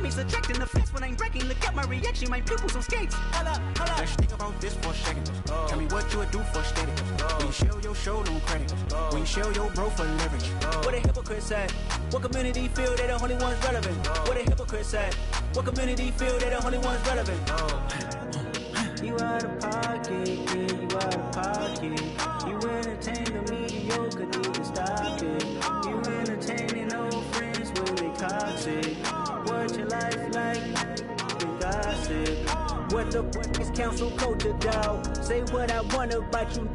me subtracting the fence when I'm breaking. Look at my reaction, my pupils on skates. Let's think about this for a second. Tell me what you would do for steady. When you show your show, no credit. When you show your bro for leverage. What a hypocrite said. What community feel they the only ones relevant? What a hypocrite said. What community feel they the only ones relevant? You out of pocket, yeah, you out of pocket. You entertain the mediocre, need to stop it. You entertaining old friends when they toxic. What your life like? The gossip. What the fuck is council culture, dog? Say what I want about you.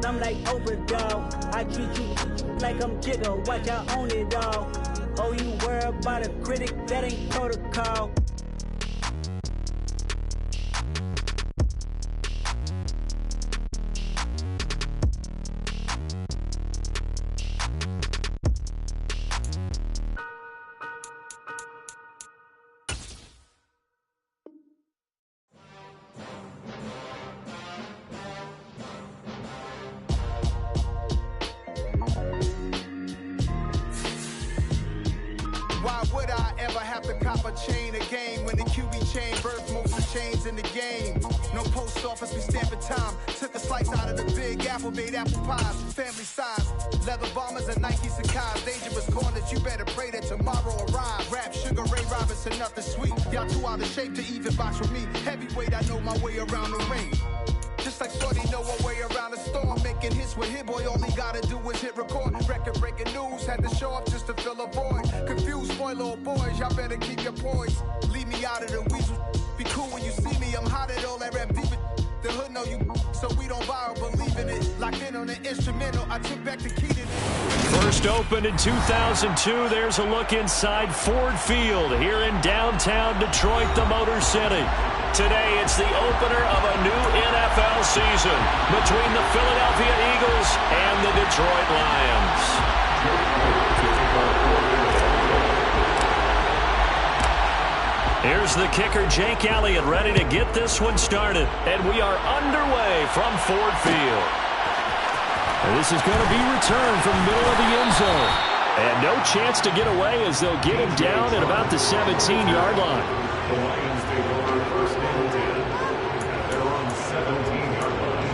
I'm like overdog. I treat you like I'm Jigga. Watch I own it all. Oh, you worry about a critic? That ain't protocol. Chain a game when the QB chain birth most of chains in the game. No post office, we stamping time. Took a slice out of the big apple, made apple pies, family size. Leather bombers and Nike Sacai's. Dangerous corners, you better pray that tomorrow arrive. Rap, Sugar Ray Robinson, nothing sweet. Y'all too out of shape to even box with me. Heavyweight, I know my way around the ring. Just like Shorty know a way around the storm. Making hits with Hit Boy, all he gotta do is hit record. Record breaking news, had to show up just to fill a void. Confused, spoiled little boys, y'all better keep your poise. Leave me out of the weasel. Be cool when you see me, I'm hot at all that rap deep. The hood know you, so we don't borrow, believe in it. Locked in on the instrumental, I took back the key to it. First opened in 2002, there's a look inside Ford Field here in downtown Detroit, the Motor City. Today, it's the opener of a new NFL season between the Philadelphia Eagles and the Detroit Lions. Here's the kicker, Jake Elliott, ready to get this one started. And we are underway from Ford Field. And this is going to be returned from the middle of the end zone. And no chance to get away as they'll get him down at about the 17-yard line. The Lions take over first and 10 at their own 17-yard line.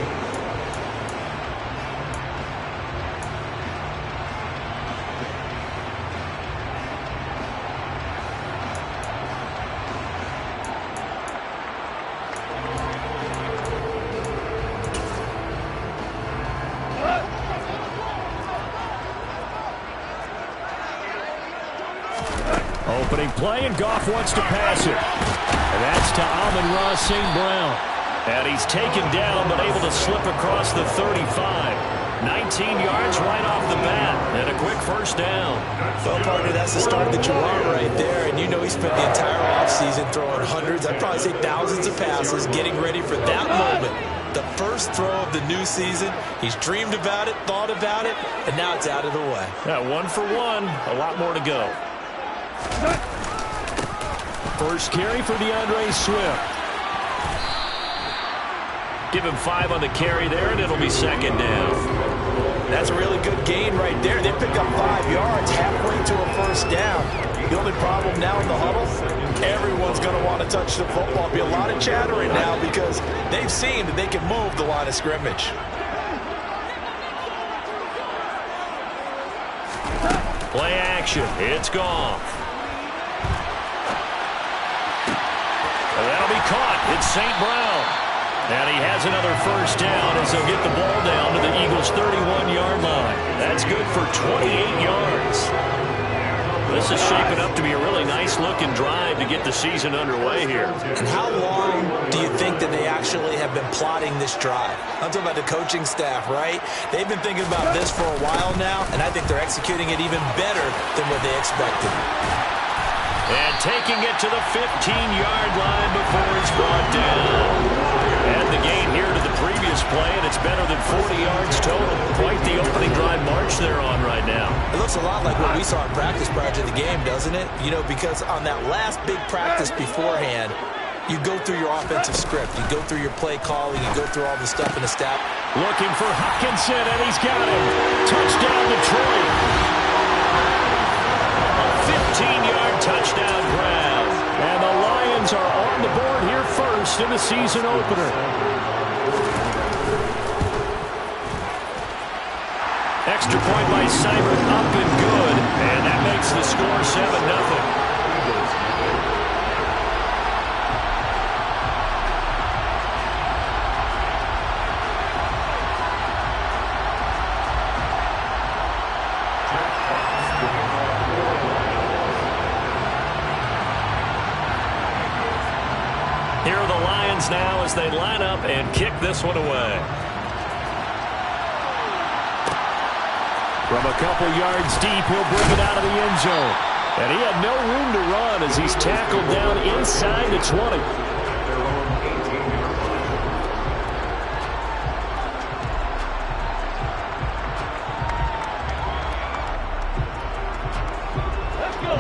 Opening play, and Goff wants to pass it. And that's to Amon-Ra St. Brown. And he's taken down, but able to slip across the 35. 19 yards right off the bat, and a quick first down. Well, partner, that's the start that you want right there. And you know he spent the entire offseason throwing hundreds, I'd probably say thousands of passes, getting ready for that moment. The first throw of the new season. He's dreamed about it, thought about it, and now it's out of the way. Yeah, 1 for 1, a lot more to go. First carry for DeAndre Swift. Give him 5 on the carry there, and it'll be second down. That's a really good gain right there. They pick up 5 yards halfway to a first down. The only problem now in the huddle, everyone's going to want to touch the football. Be a lot of chattering now because they've seen that they can move the line of scrimmage. Play action. It's gone. And that'll be caught. It's St. Brown. And he has another first down as they'll get the ball down to the Eagles' 31-yard line. That's good for 28 yards. This is shaping up to be a really nice-looking drive to get the season underway here. And how long do you think that they actually have been plotting this drive? I'm talking about the coaching staff, right? They've been thinking about this for a while now, and I think they're executing it even better than what they expected. And taking it to the 15-yard line before he's brought down. And the gain here to the previous play, and it's better than 40 yards total. Quite the opening drive march they're on right now. It looks a lot like what we saw in practice prior to the game, doesn't it? You know, because on that last big practice beforehand, you go through your offensive script. You go through your play calling. You go through all the stuff in the staff. Looking for Hockenson, and he's got him. Touchdown, Detroit. A 15-yard touchdown grab. And first in the season opener. Extra point by Seibert, up and good. And that makes the score 7-0. Here are the Lions now as they line up and kick this one away. From a couple yards deep, he'll bring it out of the end zone. And he had no room to run as he's tackled down inside the 20.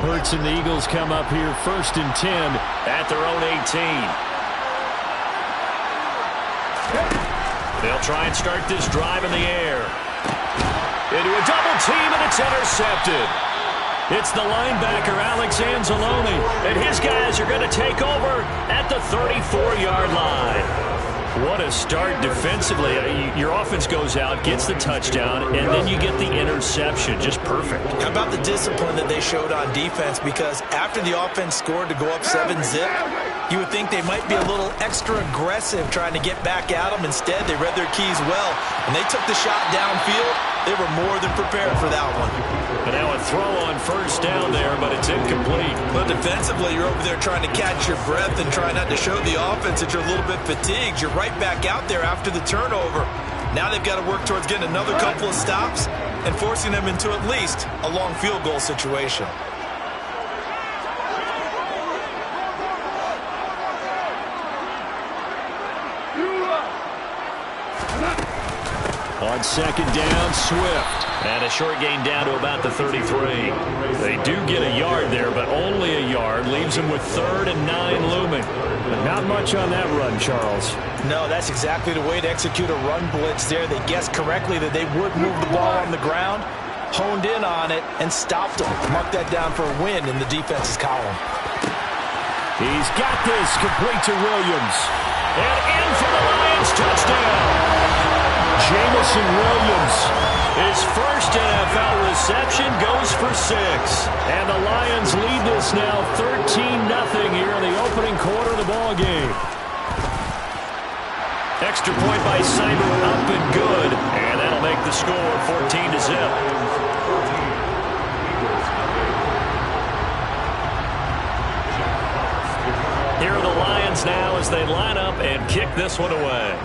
Hurts and the Eagles come up here 1st and 10 at their own 18. They'll try and start this drive in the air. Into a double team, and it's intercepted. It's the linebacker, Alex Anzalone, and his guys are going to take over at the 34-yard line. What a start defensively. Your offense goes out, gets the touchdown, and then you get the interception. Just perfect. How about the discipline that they showed on defense? Because after the offense scored to go up 7-zip, you would think they might be a little extra aggressive trying to get back at them. Instead, they read their keys well, and they took the shot downfield. They were more than prepared for that one. But now a throw on first down there, but it's incomplete. Well, defensively, you're over there trying to catch your breath and try not to show the offense that you're a little bit fatigued. You're right back out there after the turnover. Now they've got to work towards getting another couple of stops and forcing them into at least a long field goal situation. On second down, Swift. And a short gain down to about the 33. They do get a yard there, but only a yard. Leaves them with 3rd and 9 looming. But not much on that run, Charles. No, that's exactly the way to execute a run blitz there. They guessed correctly that they would move the ball on the ground, honed in on it, and stopped them. Mark that down for a win in the defense's column. He's got this, complete to Williams. And in for the Lions, touchdown. Jamison Williams, his first NFL reception, goes for 6. And the Lions lead this now 13-0 here in the opening quarter of the ball game. Extra point by Simon, up and good. And that'll make the score 14-0. Here are the Lions now as they line up and kick this one away.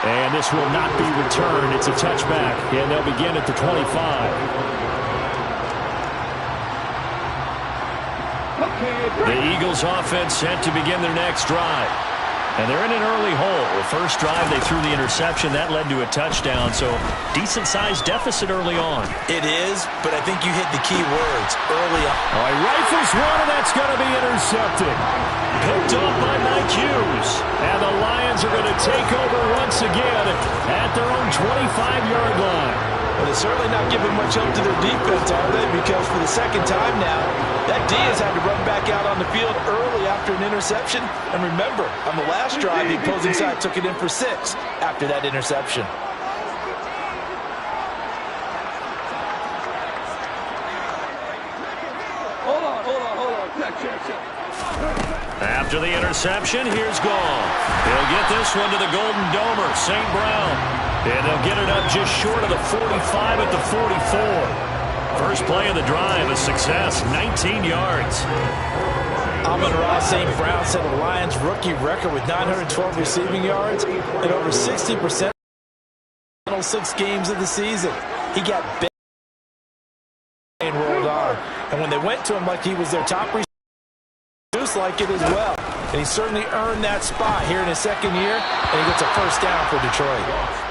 And this will not be returned. It's a touchback, and they'll begin at the 25. The Eagles offense set to begin their next drive. And they're in an early hole. The first drive, they threw the interception. That led to a touchdown, so decent-sized deficit early on. It is, but I think you hit the key words early on. All right, rifles one, and that's going to be intercepted. Picked up by Mike Hughes. And the Lions are going to take over once again at their own 25-yard line. Well, they're certainly not giving much help to their defense, are they? Because for the second time now, that D has had to run back out on the field early after an interception. And remember, on the last drive, the opposing side took it in for 6 after that interception. Hold on. Check. After the interception, here's Gall. He'll get this one to the Golden Domer, St. Brown. And they'll get it up just short of the 45 at the 44. First play of the drive, a success, 19 yards. Amon-Ra St. Brown set a Lions rookie record with 912 receiving yards and over 60% in the final 6 games of the season. He got big and rolled on. And when they went to him like he was their top receiver, just like it as well. And he certainly earned that spot here in his second year, and he gets a first down for Detroit.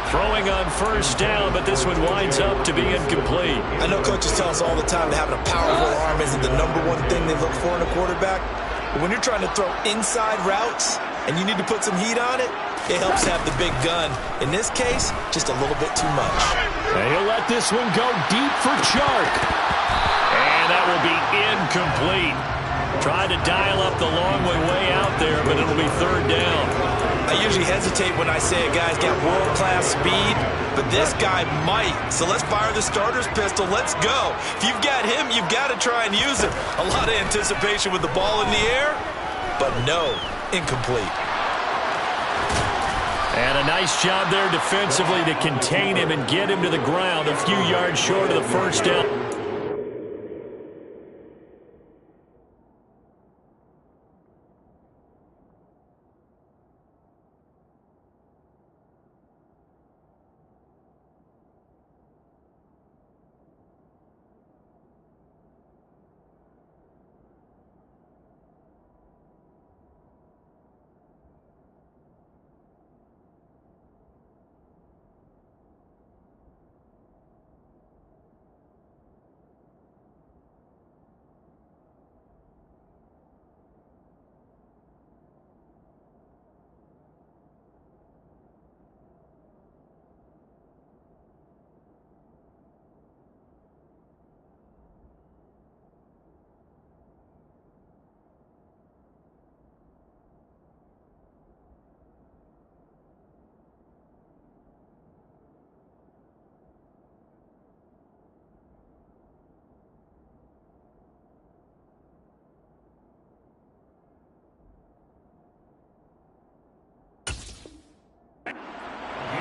Throwing on first down, but this one winds up to be incomplete. I know coaches tell us all the time that having a powerful arm isn't the #1 thing they look for in a quarterback. But when you're trying to throw inside routes and you need to put some heat on it, it helps have the big gun. In this case, just a little bit too much. And he'll let this one go deep for Chark. And that will be incomplete. Tried to dial up the long way out there, but it'll be third down. I usually hesitate when I say a guy's got world-class speed, but this guy might. So let's fire the starter's pistol. Let's go. If you've got him, you've got to try and use him. A lot of anticipation with the ball in the air, but no, incomplete. And a nice job there defensively to contain him and get him to the ground a few yards short of the first down.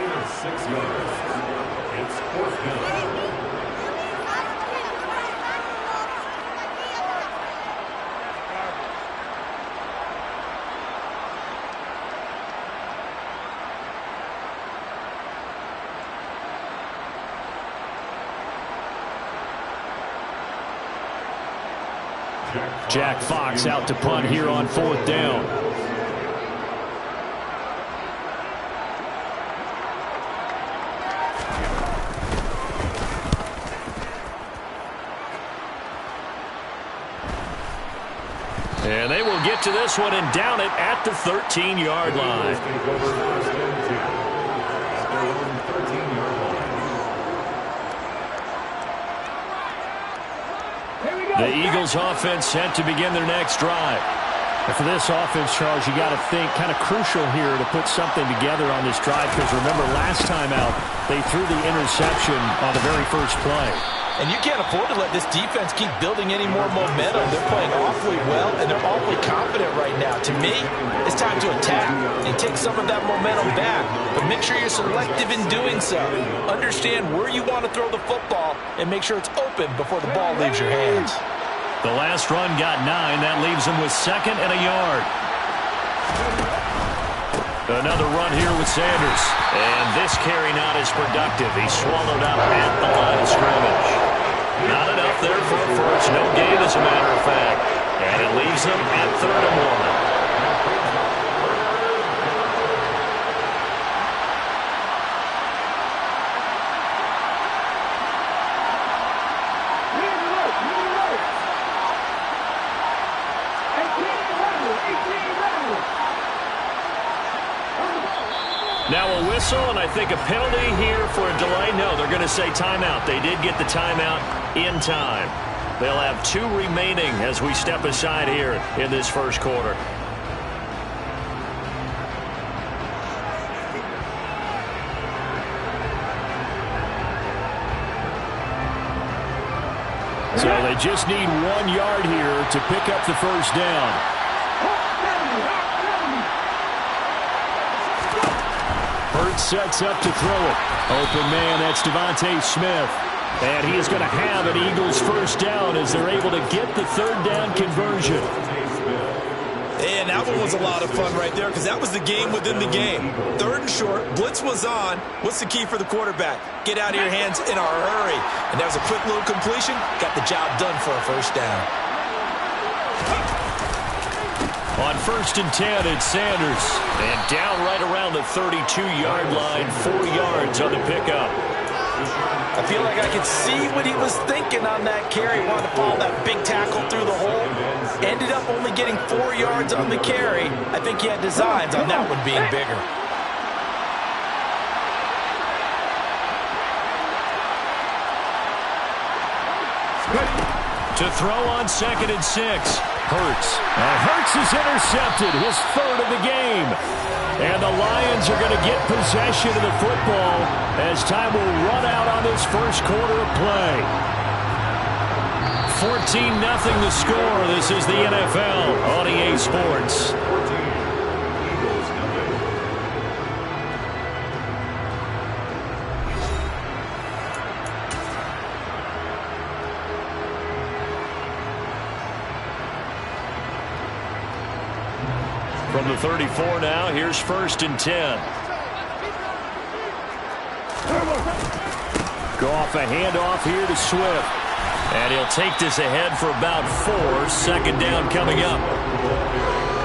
Gain of 6 yards. It's fourth down. Jack Fox out to punt here on fourth down. And they will get to this one and down it at the 13-yard line. The Eagles offense set to begin their next drive. And for this offense, Charles, you got to think kind of crucial here to put something together on this drive, because remember last time out they threw the interception on the very first play. And you can't afford to let this defense keep building any more momentum. They're playing awfully well, and they're awfully confident right now. To me, it's time to attack and take some of that momentum back. But make sure you're selective in doing so. Understand where you want to throw the football and make sure it's open before the ball leaves your hands. The last run got 9. That leaves them with 2nd and a yard. Another run here with Sanders. And this carry not as productive. He's swallowed up at the line of scrimmage. Not enough there for a first. No gain, as a matter of fact. And it leaves them at 3rd and 1. Now a whistle, and I think a penalty here for a delay. No, they're going to say timeout. They did get the timeout in time. They'll have 2 remaining as we step aside here in this first quarter. So they just need 1 yard here to pick up the first down. Hurts sets up to throw it. Open man, that's Devontae Smith. And he is going to have an Eagles first down as they're able to get the 3rd down conversion. And that one was a lot of fun right there, because that was the game within the game. 3rd and short, blitz was on. What's the key for the quarterback? Get out of your hands in a hurry. And that was a quick little completion. Got the job done for a first down. On 1st and 10, it's Sanders. And down right around the 32-yard line, 4 yards on the pickup. I feel like I could see what he was thinking on that carry. He wanted to follow that big tackle through the hole. Ended up only getting 4 yards on the carry. I think he had designs on that one being bigger. To throw on 2nd and 6. Hurts. Hurts is intercepted, his 3rd of the game. And the Lions are going to get possession of the football as time will run out on this first quarter of play. 14-0 the score. This is the NFL on EA Sports. From the 34 now, here's 1st and 10. Goff, a handoff here to Swift. And he'll take this ahead for about 4. 2nd down coming up.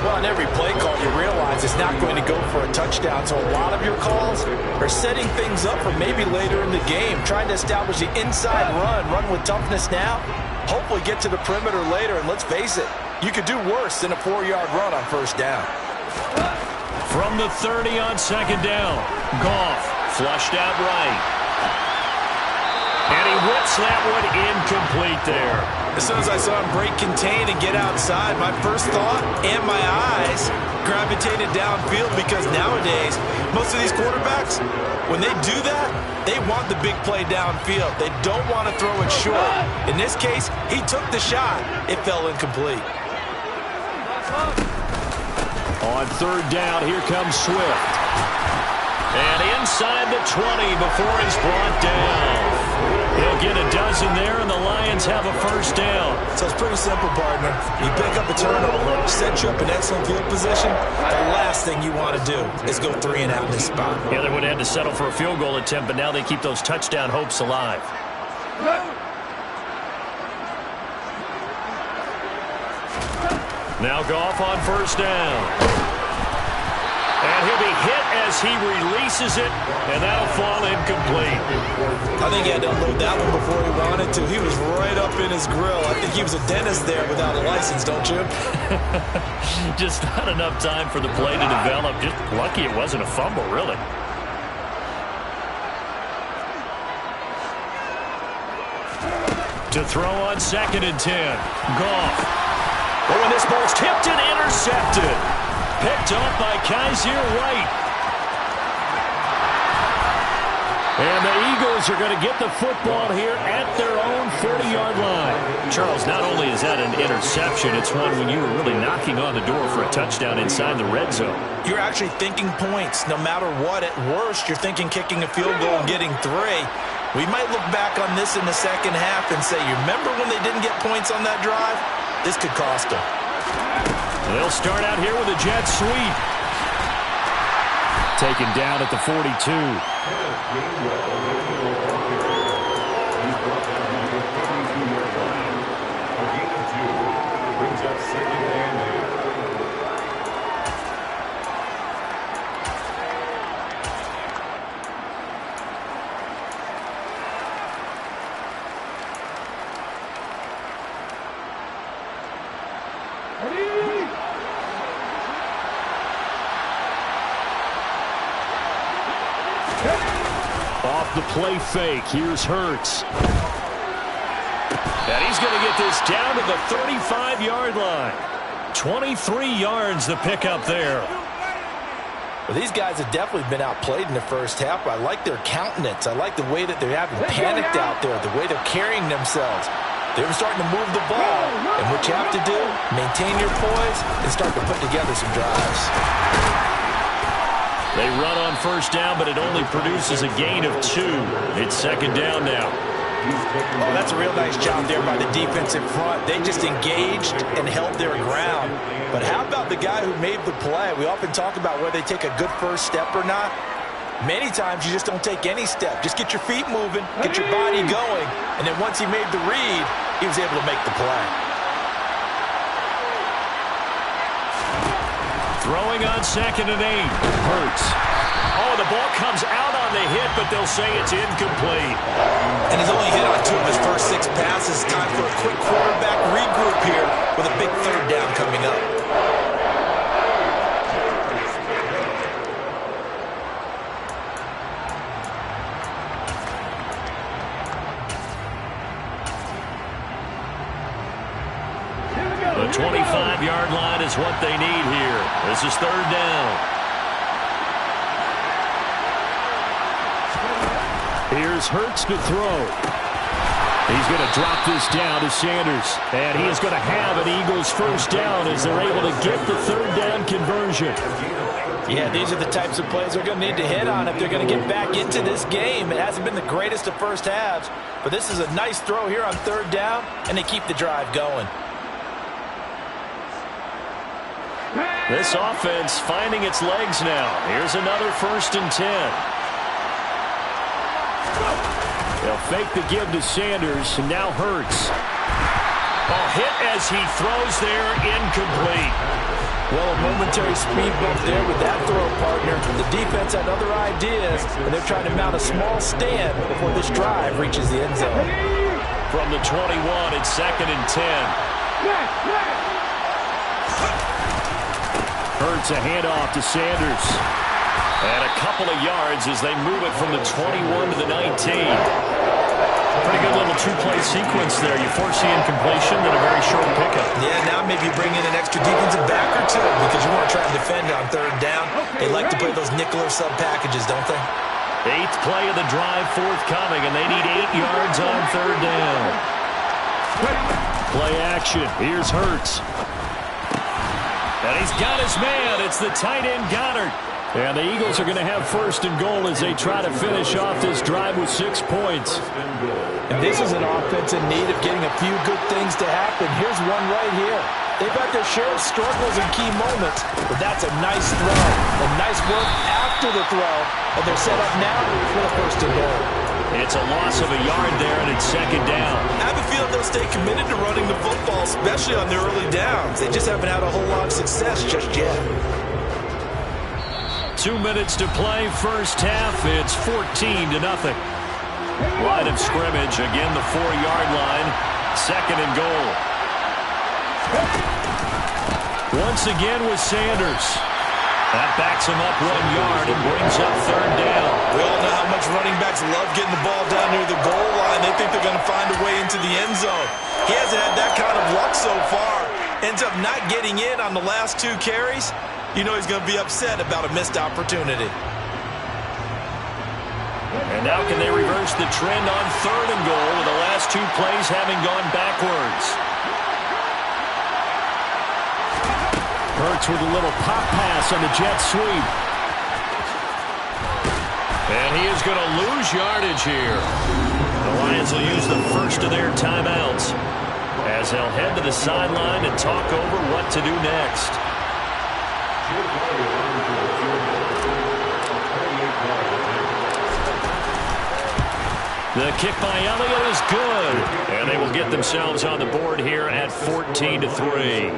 Well, on every play call, you realize it's not going to go for a touchdown. So a lot of your calls are setting things up for maybe later in the game, trying to establish the inside run with toughness now, hopefully get to the perimeter later. And let's face it, you could do worse than a 4-yard run on 1st down. From the 30 on 2nd down, Goff flushed out right. And he whips that one incomplete there. As soon as I saw him break contain and get outside, my first thought and my eyes gravitated downfield, because nowadays, most of these quarterbacks, when they do that, they want the big play downfield. They don't want to throw it short. In this case, he took the shot. It fell incomplete. On 3rd down, here comes Swift. And inside the 20 before he's brought down. He'll get a dozen there, and the Lions have a 1st down. So it's pretty simple, partner. You pick up a turnover, set you up in excellent field position. The last thing you want to do is go 3 and out in this spot. Yeah, they would have had to settle for a field goal attempt, but now they keep those touchdown hopes alive. Now Goff on 1st down. And he'll be hit as he releases it, and that'll fall incomplete. I think he had to unload that one before he wanted to. He was right up in his grill. I think he was a dentist there without a license, don't you? Just not enough time for the play to develop. Just lucky it wasn't a fumble, really. To throw on 2nd and 10. Goff. Oh, and this ball's tipped and intercepted. Picked up by Kaiser White. And the Eagles are going to get the football here at their own 40-yard line. Charles, not only is that an interception, it's one when you were really knocking on the door for a touchdown inside the red zone. You're actually thinking points no matter what. At worst, you're thinking kicking a field goal and getting 3. We might look back on this in the second half and say, you remember when they didn't get points on that drive? This could cost them. They'll start out here with a jet sweep. Taken down at the 42. Off the play fake, here's Hurts. And he's going to get this down to the 35-yard line. 23 yards the pickup there. Well, these guys have definitely been outplayed in the first half. I like their countenance. I like the way that they're having panicked out there, the way they're carrying themselves. They're starting to move the ball. And what you have to do, maintain your poise and start to put together some drives. They run on 1st down, but it only produces a gain of 2. It's 2nd down now. Oh, that's a real nice job there by the defense in front. They just engaged and held their ground. But how about the guy who made the play? We often talk about whether they take a good first step or not. Many times you just don't take any step. Just get your feet moving, get your body going, and then once he made the read, he was able to make the play. Throwing on 2nd and 8. Hurts. Oh, the ball comes out on the hit, but they'll say it's incomplete. And he's only hit on 2 of his first 6 passes. Time for a quick quarterback regroup here with a big 3rd down coming up. The 25-yard line is what they need here. This is third down. Here's Hurts to throw. He's going to drop this down to Sanders. And he is going to have an Eagles first down as they're able to get the third down conversion. Yeah, these are the types of plays they're going to need to hit on if they're going to get back into this game. It hasn't been the greatest of first halves, but this is a nice throw here on third down, and they keep the drive going. This offense finding its legs now. Here's another 1st and 10. They'll fake the give to Sanders, and now Hurts. Hit as he throws there, incomplete. Well, a momentary speed bump there with that throw, partner. The defense had other ideas, and they're trying to mount a small stand before this drive reaches the end zone. From the 21, it's 2nd and 10. Hurts a handoff to Sanders. And a couple of yards as they move it from the 21 to the 19. Pretty good little two-play sequence there. You foresee incompletion, then a very short pickup. Yeah, now maybe bring in an extra defensive back or two because you want to try and defend on third down. They like to play those nickel or sub packages, don't they? 8th play of the drive forthcoming, and they need 8 yards on third down. Play action. Here's Hurts. And he's got his man. It's the tight end Goddard. And the Eagles are going to have 1st and goal as they try to finish off this drive with 6 points. And this is an offense in need of getting a few good things to happen. Here's one right here. They've had their share of struggles in key moments, but that's a nice throw. A nice work after the throw, and they're set up now for the 1st and goal. It's a loss of a yard there, and it's 2nd down. I have a feeling they'll stay committed to running the football, especially on their early downs. They just haven't had a whole lot of success just yet. 2 minutes to play, first half. It's 14-0. Line of scrimmage, again the 4-yard line. 2nd and goal. Once again with Sanders. That backs him up 1 yard and brings up third down. We all know how much running backs love getting the ball down near the goal line. They think they're going to find a way into the end zone. He hasn't had that kind of luck so far. Ends up not getting in on the last 2 carries. You know he's going to be upset about a missed opportunity. And now can they reverse the trend on 3rd and goal with the last 2 plays having gone backwards? Hurts with a little pop pass on the jet sweep. And he is going to lose yardage here. The Lions will use the first of their timeouts as they'll head to the sideline and talk over what to do next. The kick by Elliott is good. And they will get themselves on the board here at 14-3.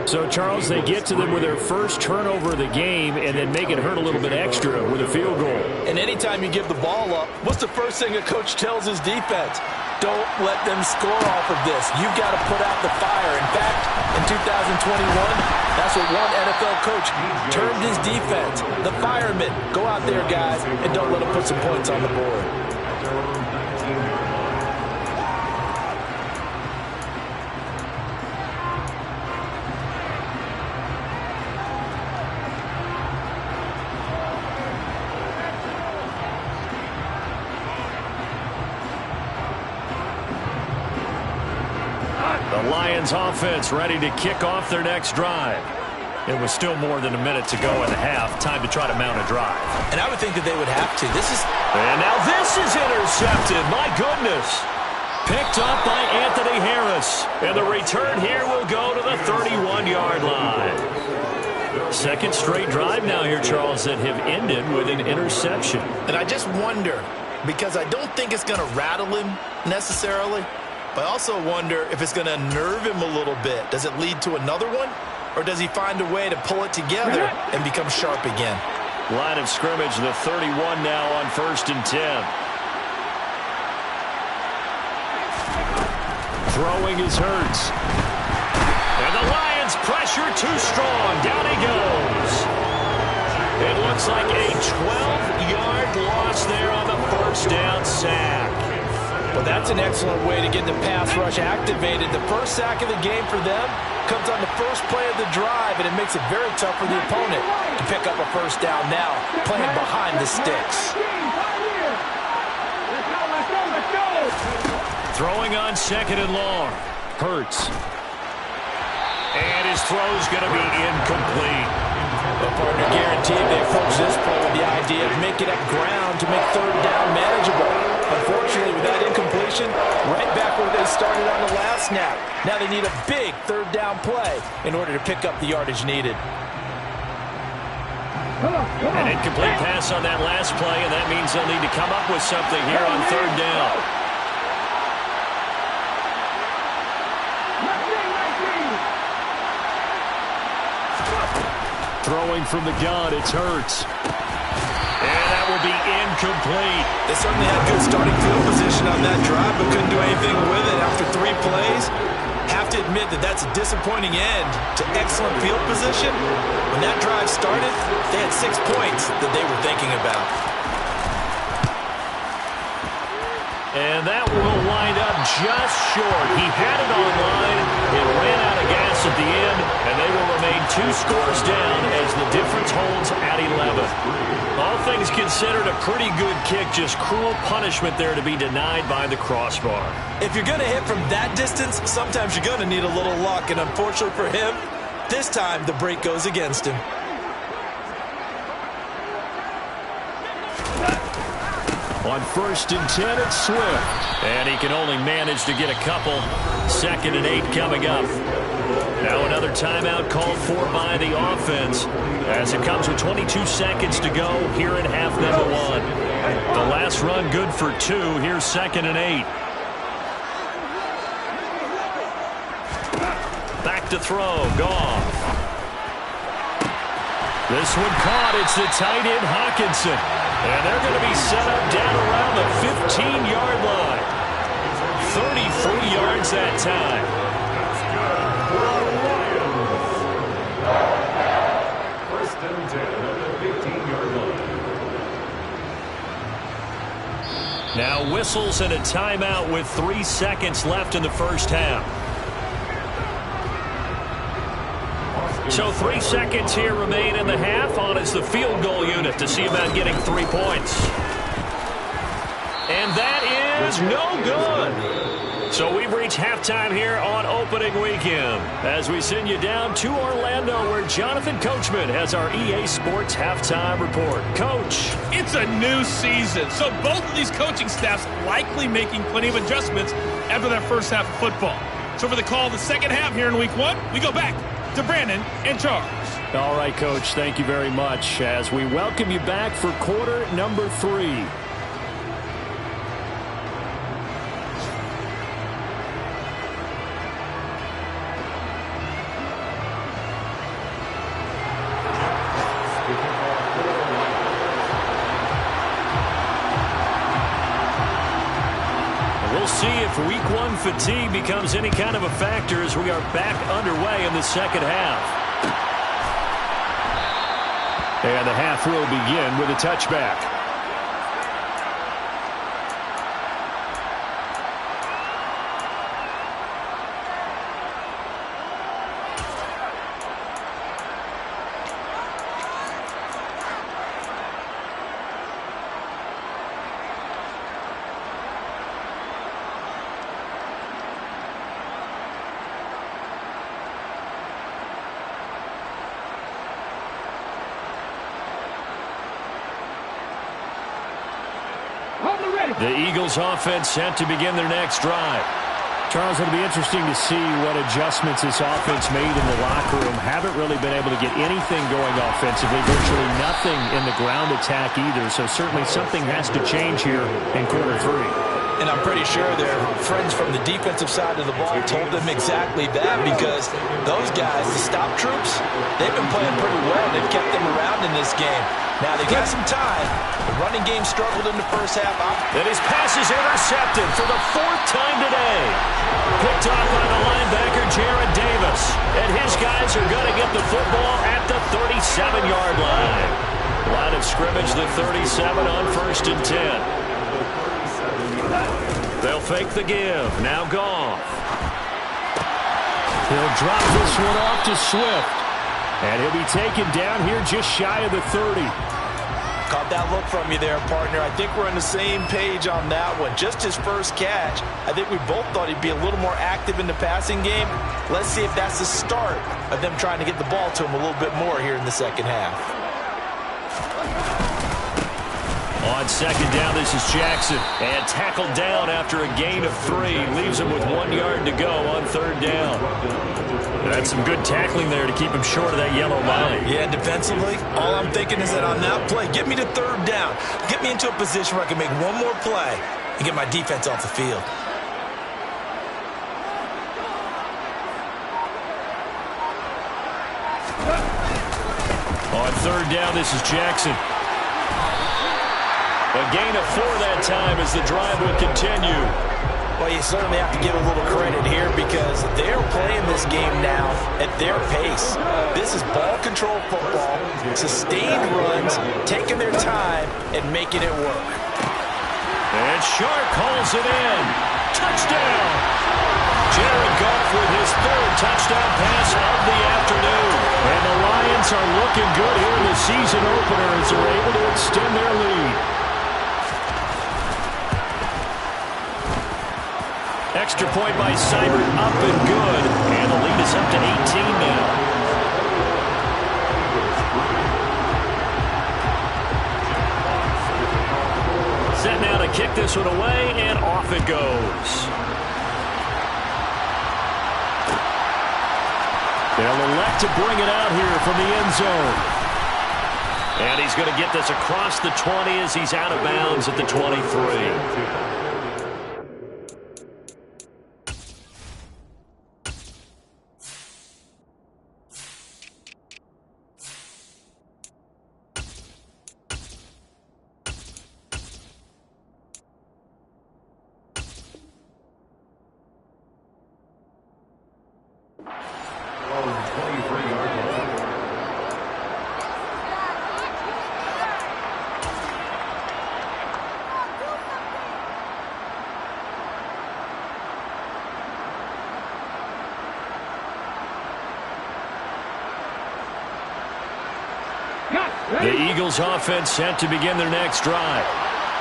So, Charles, they get to them with their first turnover of the game and then make it hurt a little bit extra with a field goal. And anytime you give the ball up, what's the first thing a coach tells his defense? Don't let them score off of this. You've got to put out the fire. In fact, in 2021, that's what one NFL coach termed his defense. The firemen. Go out there, guys, and don't let them put some points on the board. The Lions offense ready to kick off their next drive. It was still more than a minute to go in the half. Time to try to mount a drive. And I would think that they would have to. And now this is intercepted. My goodness. Picked up by Anthony Harris. And the return here will go to the 31-yard line. 2nd straight drive now here, Charles, that have ended with an interception. And I just wonder, because I don't think it's going to rattle him necessarily, but I also wonder if it's going to nerve him a little bit. Does it lead to another one? Or does he find a way to pull it together and become sharp again? Line of scrimmage, the 31 now on 1st and 10. Throwing is Hurts. And the Lions pressure too strong. Down he goes. It looks like a 12-yard loss there on the first down sack. Well, that's an excellent way to get the pass rush activated. The first sack of the game for them comes on the first play of the drive, and it makes it very tough for the opponent to pick up a first down now, playing behind the sticks. Throwing on second and long. Hurts. And his throw's going to be incomplete. The partner guaranteed they approach this play with the idea of making up ground to make third down manageable. Unfortunately, with that incompletion, right back where they started on the last snap. Now they need a big third down play in order to pick up the yardage needed. An incomplete pass on that last play, and that means they'll need to come up with something here on third down. Throwing from the gun, it's Hurts. And that will be incomplete. They certainly had good starting field position on that drive, but couldn't do anything with it after 3 plays. Have to admit that that's a disappointing end to excellent field position. When that drive started, they had 6 points that they were thinking about. And that will wind up just short. He had it on line. It ran out of gas at the end, and they will remain 2 scores down as the difference holds at 11. All things considered, a pretty good kick. Just cruel punishment there to be denied by the crossbar. If you're going to hit from that distance, sometimes you're going to need a little luck. And unfortunately for him, this time the break goes against him. On 1st and 10, it's Swift. And he can only manage to get a couple. 2nd and 8 coming up. Now another timeout called for by the offense as it comes with 22 seconds to go here in half number 1. The last run good for 2. Here's 2nd and 8. Back to throw. Goff. This one caught. It's the tight end Hockenson. And they're going to be set up down around the 15-yard line. 33 yards that time. First and 10 at the 15-yard line. Now whistles and a timeout with 3 seconds left in the first half. So 3 seconds here remain in the half. On is the field goal unit to see about getting 3 points. And that is no good. So we've reached halftime here on opening weekend as we send you down to Orlando where Jonathan Coachman has our EA Sports halftime report. Coach. It's a new season, so both of these coaching staffs likely making plenty of adjustments after that first half of football. So for the call of the second half here in week 1, we go back to Brandon and Charles. All right, Coach, thank you very much as we welcome you back for quarter number 3. We'll see if week 1 fatigue becomes any kind of a factor as we are back underway in the second half. And the half will begin with a touchback. The Eagles offense set to begin their next drive. Charles, it'll be interesting to see what adjustments this offense made in the locker room. Haven't really been able to get anything going offensively. Virtually nothing in the ground attack either. So certainly something has to change here in quarter 3. And I'm pretty sure their friends from the defensive side of the ball told them exactly that because those guys, the stop troops, they've been playing pretty well. They've kept them around in this game. Now they got some time. The running game struggled in the first half. And his pass is intercepted for the 4th time today. Picked off by the linebacker, Jared Davis. And his guys are going to get the football at the 37-yard line. Line of scrimmage, the 37 on 1st and 10. They'll fake the give. Now Goff. He'll drop this one off to Swift. And he'll be taken down here just shy of the 30. Caught that look from you there, partner. I think we're on the same page on that one. Just his first catch. I think we both thought he'd be a little more active in the passing game. Let's see if that's the start of them trying to get the ball to him a little bit more here in the second half. On second down, this is Jackson. And tackled down after a gain of 3. Leaves him with 1 yard to go on third down. That's some good tackling there to keep him short of that yellow line. Yeah, defensively, all I'm thinking is that on that play, get me to third down. Get me into a position where I can make one more play and get my defense off the field. On third down, this is Jackson. A gain of 4 that time as the drive will continue. Well, you certainly have to give a little credit here because they're playing this game now at their pace. This is ball control football, sustained runs, taking their time and making it work. And Sharp calls it in. Touchdown! Jared Goff with his 3rd touchdown pass of the afternoon. And the Lions are looking good here in the season opener as they're able to extend their lead. Extra point by Seibert, up and good. And the lead is up to 18 now. Set now to kick this one away, and off it goes. They'll elect to bring it out here from the end zone. And he's going to get this across the 20 as he's out of bounds at the 23. The Eagles offense set to begin their next drive.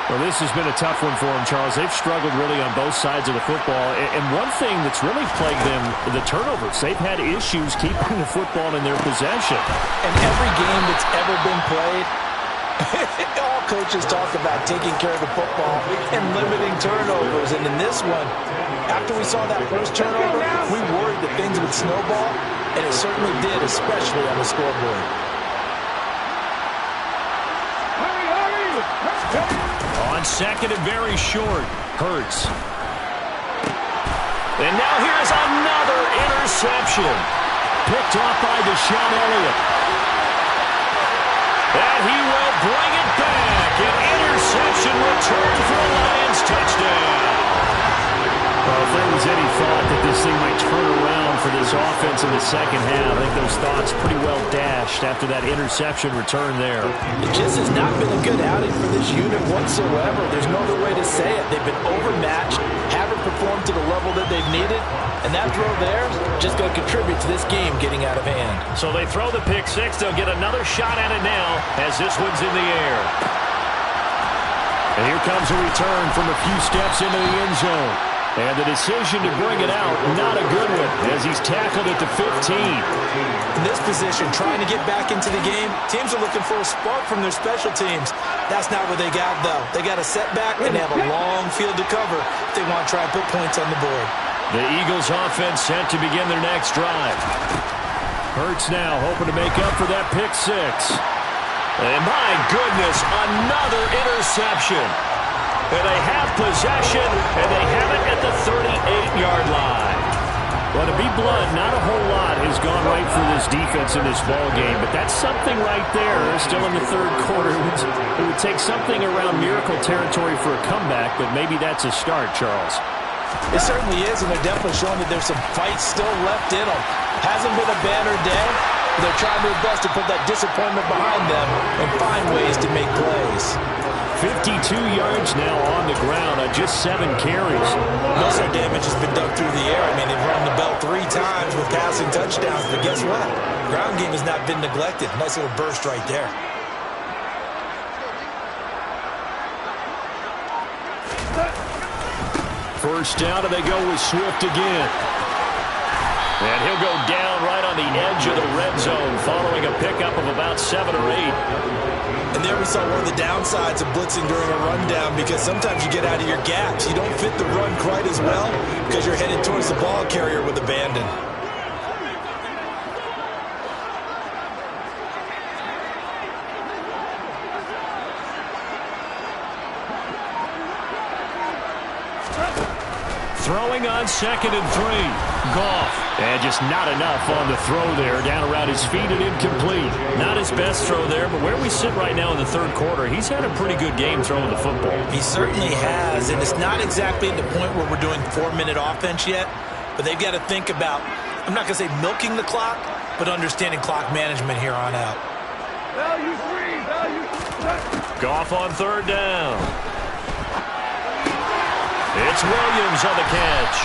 Well, this has been a tough one for them, Charles. They've struggled really on both sides of the football. And one thing that's really plagued them, the turnovers. They've had issues keeping the football in their possession. And every game that's ever been played, all coaches talk about taking care of the football and limiting turnovers. And in this one, after we saw that first turnover, we worried that things would snowball, and it certainly did, especially on the scoreboard. On second and very short, Hurts. And now here's another interception. Picked off by Deshaun Elliott. And he will bring it back. An interception return for a Lions touchdown. Well, if there was any thought that this thing might turn around for this offense in the second half, I think those thoughts pretty well dashed after that interception return there. It just has not been a good outing for this unit whatsoever. There's no other way to say it. They've been overmatched, haven't performed to the level that they've needed, and that throw there just going to contribute to this game getting out of hand. So they throw the pick six. They'll get another shot at it now as this one's in the air. And here comes a return from a few steps into the end zone. And the decision to bring it out, not a good one, as he's tackled at the 15. In this position, trying to get back into the game, teams are looking for a spark from their special teams. That's not what they got, though. They got a setback, and they have a long field to cover if they want to try and put points on the board. The Eagles offense set to begin their next drive. Hurts now hoping to make up for that pick six. And my goodness, another interception. And they have possession, and they have it at the 38-yard line. Well, to be blunt, not a whole lot has gone right for this defense in this ball game, but that's something right there. Still in the third quarter. It would take something around miracle territory for a comeback, but maybe that's a start, Charles. It certainly is, and they're definitely showing that there's some fight still left in them. Hasn't been a banner day. They're trying their best to put that disappointment behind them and find ways to make plays. 52 yards now on the ground on just 7 carries. Most of their damage has been done through the air. I mean, they've run the bell 3 times with passing touchdowns, but guess what? Ground game has not been neglected. Nice little burst right there. First down, and they go with Swift again. And he'll go down right on the edge of the red zone following a pickup of about 7 or 8. And there we saw one of the downsides of blitzing during a rundown, because sometimes you get out of your gaps. You don't fit the run quite as well because you're headed towards the ball carrier with abandon. Throwing on 2nd and 3. Goff. And just not enough on the throw there. Down around his feet and incomplete. Not his best throw there, but where we sit right now in the third quarter, he's had a pretty good game throwing the football. He certainly has, and it's not exactly at the point where we're doing 4-minute offense yet, but they've got to think about, I'm not going to say milking the clock, but understanding clock management here on out. Goff on 3rd down. It's Williams on the catch.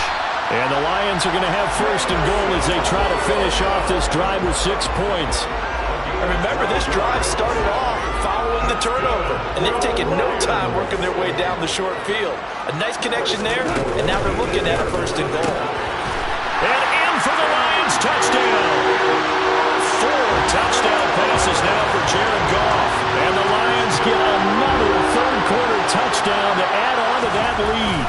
And the Lions are going to have 1st and goal as they try to finish off this drive with 6 points. And remember, this drive started off following the turnover, and they've taken no time working their way down the short field. A nice connection there, and now they're looking at a 1st and goal. And in for the Lions, touchdown. 4 touchdown passes now for Jared Goff. And the Lions get another third-quarter touchdown to add on to that lead.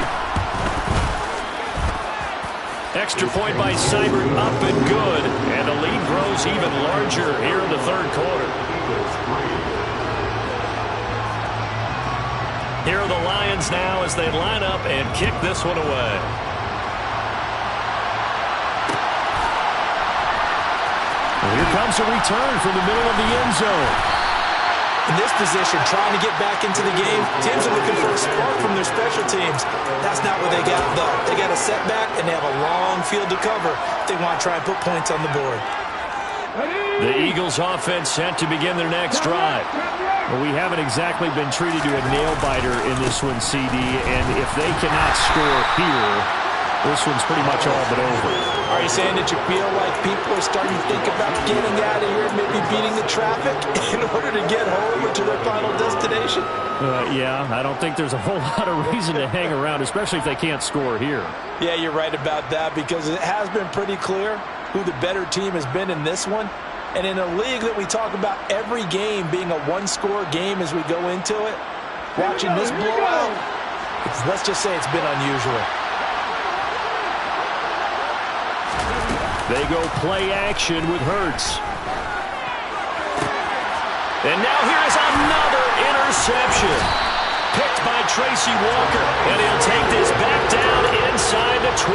Extra point by Seibert, up and good. And the lead grows even larger here in the third quarter. Here are the Lions now as they line up and kick this one away. Well, here comes a return from the middle of the end zone. In this position, trying to get back into the game, teams are looking for a spark from their special teams. That's not what they got, though. They got a setback, and they have a long field to cover if they want to try and put points on the board. The Eagles offense set to begin their next drive. Well, we haven't exactly been treated to a nail-biter in this one, CD, and if they cannot score here, this one's pretty much all but over. Are you saying that you feel like people are starting to think about getting out of here and maybe beating the traffic in order to get home or to their final destination? Yeah, I don't think there's a whole lot of reason to hang around, especially if they can't score here. Yeah, you're right about that, because it has been pretty clear who the better team has been in this one. And in a league that we talk about every game being a one-score game as we go into it, watching this blowout, let's just say it's been unusual. They go play action with Hurts. And now here is another interception. Picked by Tracy Walker. And he'll take this back down inside the 20.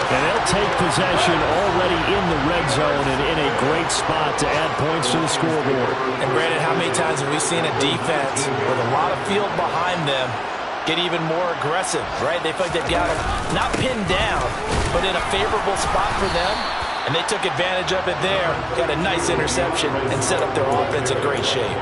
And they'll take possession already in the red zone and in a great spot to add points to the scoreboard. And Brandon, how many times have we seen a defense with a lot of field behind them get even more aggressive, right? They feel like they've got them not pinned down, but in a favorable spot for them, and they took advantage of it there, got a nice interception, and set up their offense in great shape.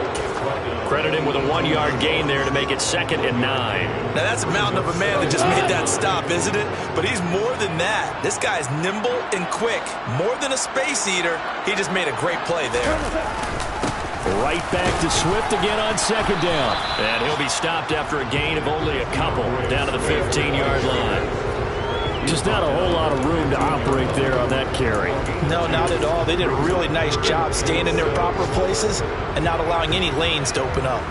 Credit him with a 1-yard gain there to make it 2nd and 9. Now that's a mountain of a man that just made that stop, isn't it? But he's more than that. This guy's nimble and quick. More than a space eater, he just made a great play there. Right back to Swift again on 2nd down. And he'll be stopped after a gain of only a couple down to the 15-yard line. Just not a whole lot of room to operate there on that carry. No, not at all. They did a really nice job staying in their proper places and not allowing any lanes to open up.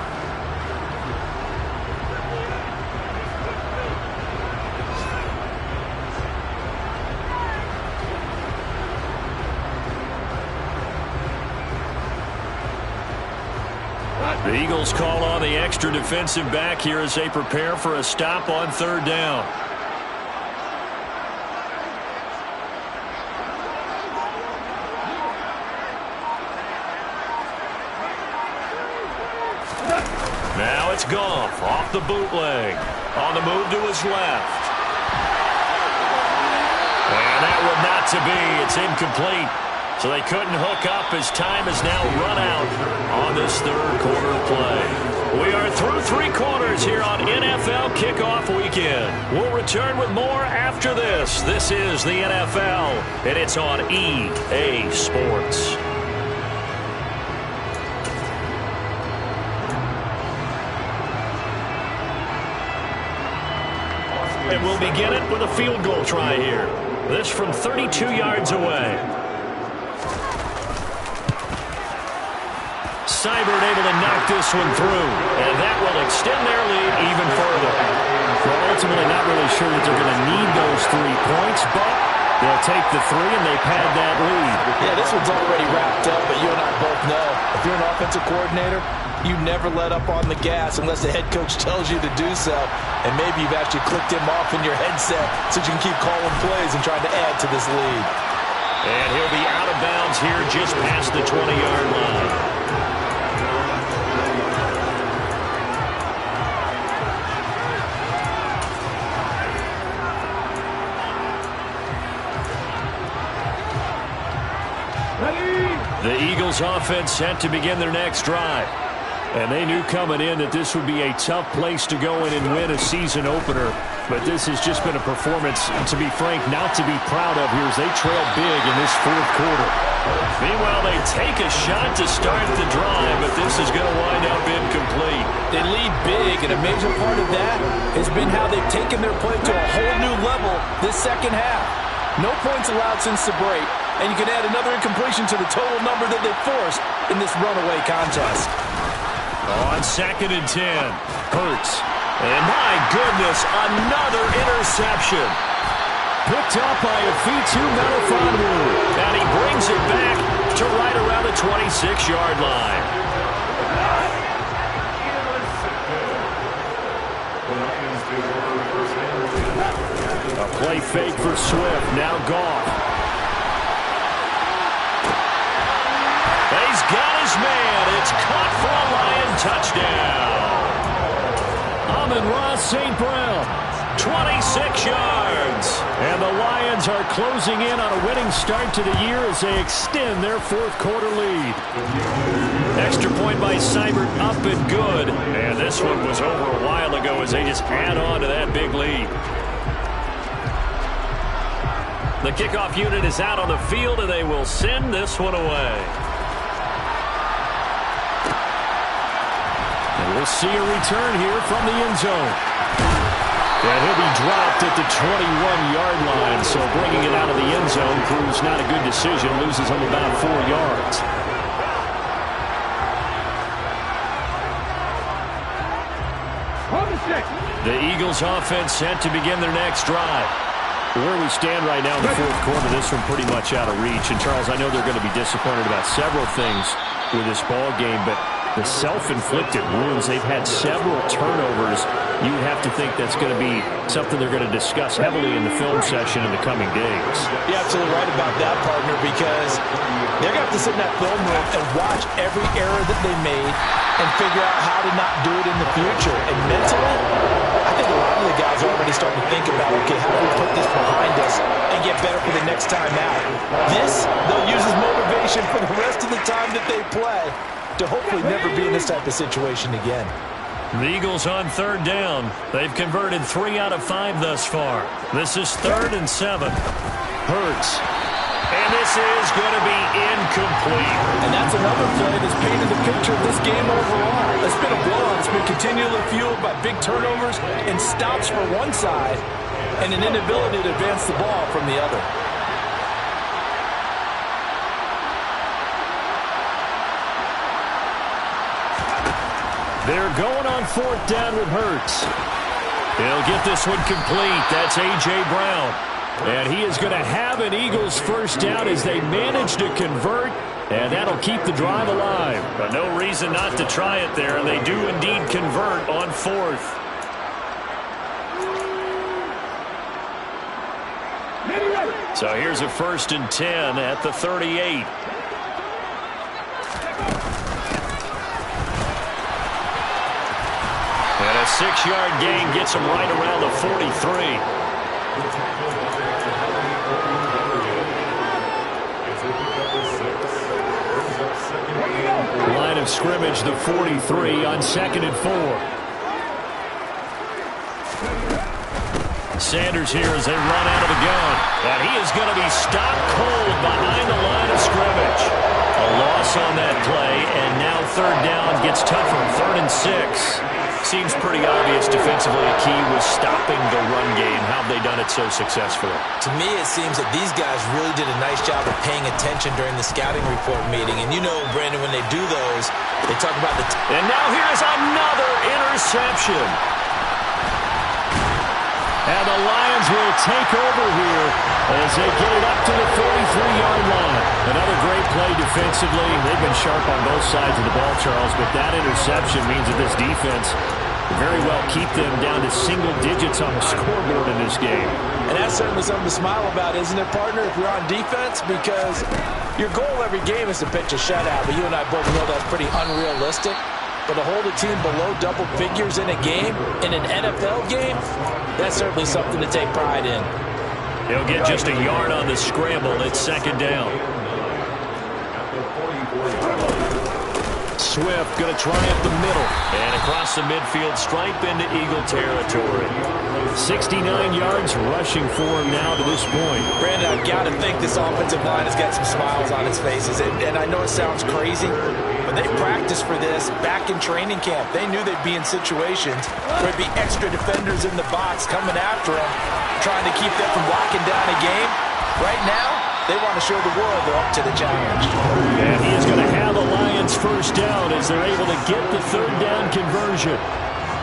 The Eagles call on the extra defensive back here as they prepare for a stop on 3rd down. Now it's Goff off the bootleg. On the move to his left. And that one not to be. It's incomplete. So they couldn't hook up as time is now run out on this third quarter play. We are through 3 quarters here on NFL Kickoff Weekend. We'll return with more after this. This is the NFL, and it's on EA Sports. And we'll begin it with a field goal try here. This from 32 yards away. Seibert able to knock this one through, and that will extend their lead even further. Well, ultimately not really sure that they're going to need those 3 points, but they'll take the 3 and they pad that lead. Yeah, this one's already wrapped up, but you and I both know if you're an offensive coordinator, you never let up on the gas unless the head coach tells you to do so. And maybe you've actually clicked him off in your headset so you can keep calling plays and trying to add to this lead. And he'll be out of bounds here just past the 20-yard line. The Eagles offense set to begin their next drive. And they knew coming in that this would be a tough place to go in and win a season opener. But this has just been a performance, to be frank, not to be proud of here as they trail big in this 4th quarter. Meanwhile, they take a shot to start the drive, but this is going to wind up incomplete. They lead big, and a major part of that has been how they've taken their play to a whole new level this second half. No points allowed since the break, and you can add another incompletion to the total number that they've forced in this runaway contest. On 2nd and 10, Hurts. And my goodness, another interception. Picked up by Afitu Melifonwu. And he brings it back to right around the 26-yard line. A play fake for Swift, now Goff. He's got his man. It's caught for a Lion touchdown. Amon-Ra St. Brown, 26 yards. And the Lions are closing in on a winning start to the year as they extend their 4th quarter lead. Extra point by Seibert, up and good. And this one was over a while ago as they just add on to that big lead. The kickoff unit is out on the field, and they will send this one away. We'll see a return here from the end zone. And he'll be dropped at the 21-yard line, so bringing it out of the end zone proves not a good decision, loses him about 4 yards. The Eagles offense set to begin their next drive. Where we stand right now in the 4th quarter, this one pretty much out of reach. And, Charles, I know they're going to be disappointed about several things with this ball game, but the self-inflicted wounds, they've had several turnovers. You have to think that's going to be something they're going to discuss heavily in the film session in the coming days. You're absolutely right about that, partner, because they're going to have to sit in that film room and watch every error that they made and figure out how to not do it in the future. And mentally, I think a lot of the guys are already starting to think about, okay, how do we put this behind us and get better for the next time out? This, they'll use as motivation for the rest of the time that they play to hopefully never be in this type of situation again. The Eagles on 3rd down. They've converted 3 out of 5 thus far. This is 3rd and 7. Hurts. And this is going to be incomplete. And that's another play that's painted the picture of this game overall. It's been a blowout. It's been continually fueled by big turnovers and stops for one side and an inability to advance the ball from the other. They're going on 4th down with Hurts. He'll get this one complete. That's A.J. Brown. And he is going to have an Eagles first down as they manage to convert, and that'll keep the drive alive. But no reason not to try it there, and they do indeed convert on 4th. So here's a 1st and 10 at the 38. And a 6-yard gain gets him right around the 43. Line of of scrimmage, the 43 on 2nd and 4. Sanders here as they run out of the gun. And he is going to be stopped cold behind the line of scrimmage. A loss on that play, and now 3rd down gets tougher. 3rd and 6. Seems pretty obvious defensively a key was stopping the run game. How have they done it so successfully? To me, it seems that these guys really did a nice job of paying attention during the scouting report meeting. And you know, Brandon, when they do those, they talk about the... And now here's another interception. And the Lions will take over here as they get it up to the 43-yard line. Another great play defensively. They've been sharp on both sides of the ball, Charles, but that interception means that this defense will very well keep them down to single digits on the scoreboard in this game. And that's certainly something to smile about, isn't it, partner, if you're on defense? Because your goal every game is to pitch a shutout, but you and I both know that's pretty unrealistic. But to hold a team below double figures in a game, in an NFL game, that's certainly something to take pride in. He'll get just a yard on the scramble. It's 2nd down. Swift going to try up the middle. And across the midfield stripe into Eagle territory. 69 yards rushing for him now to this point. Brandon, I've got to think this offensive line has got some smiles on its faces. And I know it sounds crazy, but they practiced for this back in training camp. They knew they'd be in situations where there'd be extra defenders in the box coming after them, trying to keep them from locking down a game. Right now, they want to show the world they're up to the challenge. And he is going to have the Lions 1st down as they're able to get the 3rd down conversion.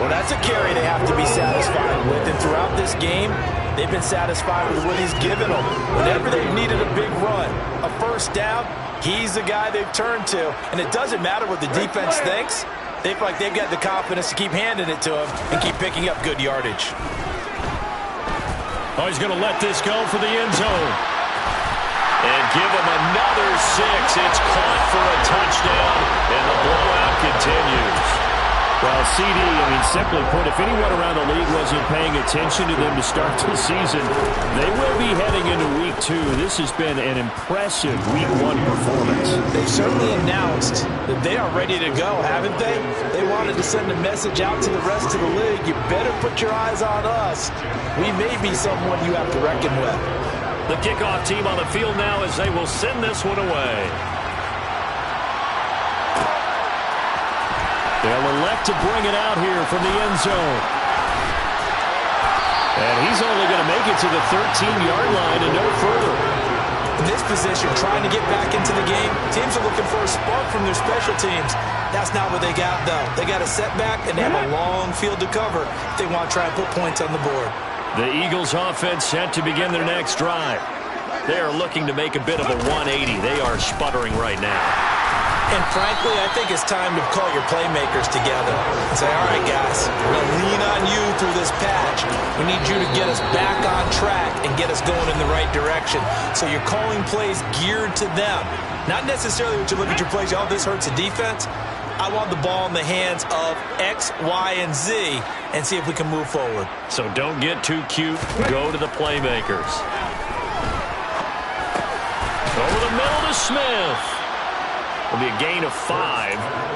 Well, that's a carry they have to be satisfied with. And throughout this game, they've been satisfied with what he's given them. Whenever they've needed a big run, a 1st down, he's the guy they've turned to. And it doesn't matter what the defense thinks. They feel like they've got the confidence to keep handing it to him and keep picking up good yardage. Oh, he's going to let this go for the end zone. And give him another 6. It's caught for a touchdown, and the blowout continues. Well, CD, simply put, if anyone around the league wasn't paying attention to them to start the season, they will be heading into Week 2. This has been an impressive Week 1 performance. They've certainly announced that they are ready to go, haven't they? They wanted to send a message out to the rest of the league. You better put your eyes on us. We may be someone you have to reckon with. The kickoff team on the field now as they will send this one away. They'll elect to bring it out here from the end zone. And he's only going to make it to the 13-yard line and no further. In this position, trying to get back into the game, teams are looking for a spark from their special teams. That's not what they got, though. They got a setback, and they have a long field to cover if they want to try and put points on the board. The Eagles offense set to begin their next drive. They are looking to make a bit of a 180. They are sputtering right now. And frankly, I think it's time to call your playmakers together and say, all right, guys, we're going to lean on you through this patch. We need you to get us back on track and get us going in the right direction. So you're calling plays geared to them. Not necessarily what you look at your plays, oh, this hurts the defense. I want the ball in the hands of X, Y, and Z and see if we can move forward. So don't get too cute. Go to the playmakers. Over the middle to Smith. Will be a gain of 5,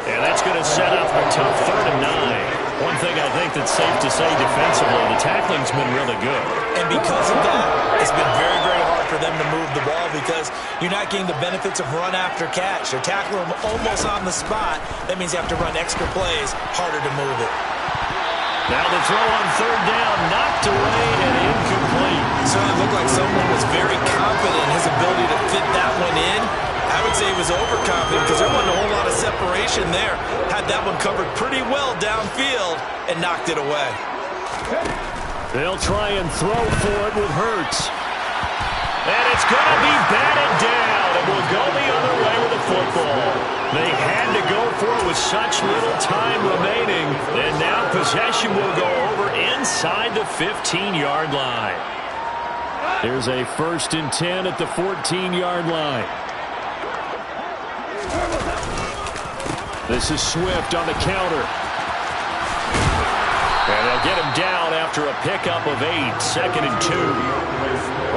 and that's going to set up a tough 3rd and 9. One thing I think that's safe to say defensively, the tackling's been really good. And because of that, it's been very, very hard for them to move the ball because you're not getting the benefits of run after catch. They're tackling them almost on the spot. That means you have to run extra plays, harder to move it. Now the throw on 3rd down, knocked away and incomplete. It certainly looked like someone was very confident in his ability to fit that one in. I would say he was overconfident because there wasn't a whole lot of separation there. Had that one covered pretty well downfield and knocked it away. They'll try and throw for it with Hurts. And it's going to be batted down, and we'll go the other way with the football. They had to go for it with such little time remaining, and now possession will go over inside the 15-yard line. Here's a 1st and 10 at the 14-yard line. This is Swift on the counter. And they'll get him down after a pickup of 8, 2nd and 2.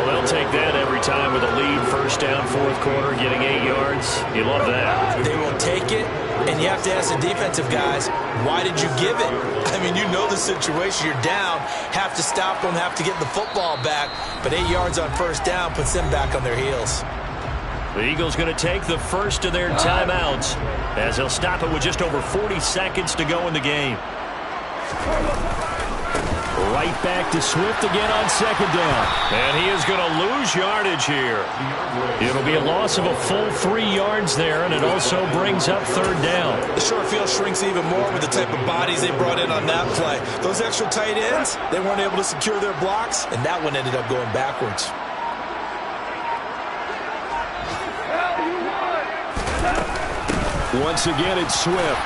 Well, they'll take that every time with a lead. First down, fourth quarter, getting 8 yards. You love that. They will take it, and you have to ask the defensive guys, why did you give it? I mean, you know the situation. You're down, have to stop them, have to get the football back. But 8 yards on first down puts them back on their heels. The Eagles going to take the first of their timeouts as they'll stop it with just over 40 seconds to go in the game. Right back to Swift again on second down. And he is going to lose yardage here. It'll be a loss of a full 3 yards there, and it also brings up third down. The short field shrinks even more with the type of bodies they brought in on that play. Those extra tight ends, they weren't able to secure their blocks, and that one ended up going backwards. Once again, it's Swift.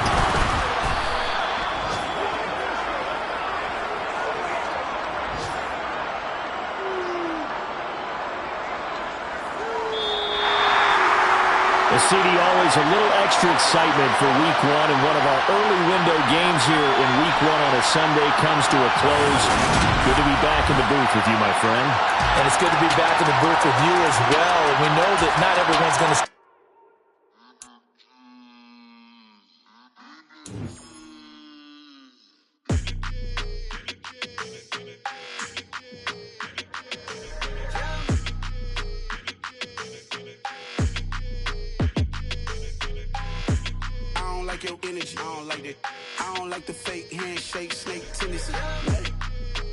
The CD always a little extra excitement for Week 1, and one of our early window games here in Week 1 on a Sunday comes to a close. Good to be back in the booth with you, my friend. And it's good to be back in the booth with you as well. And we know that not everyone's going to... Your energy, I don't like that. I don't like the fake handshake, snake tendency.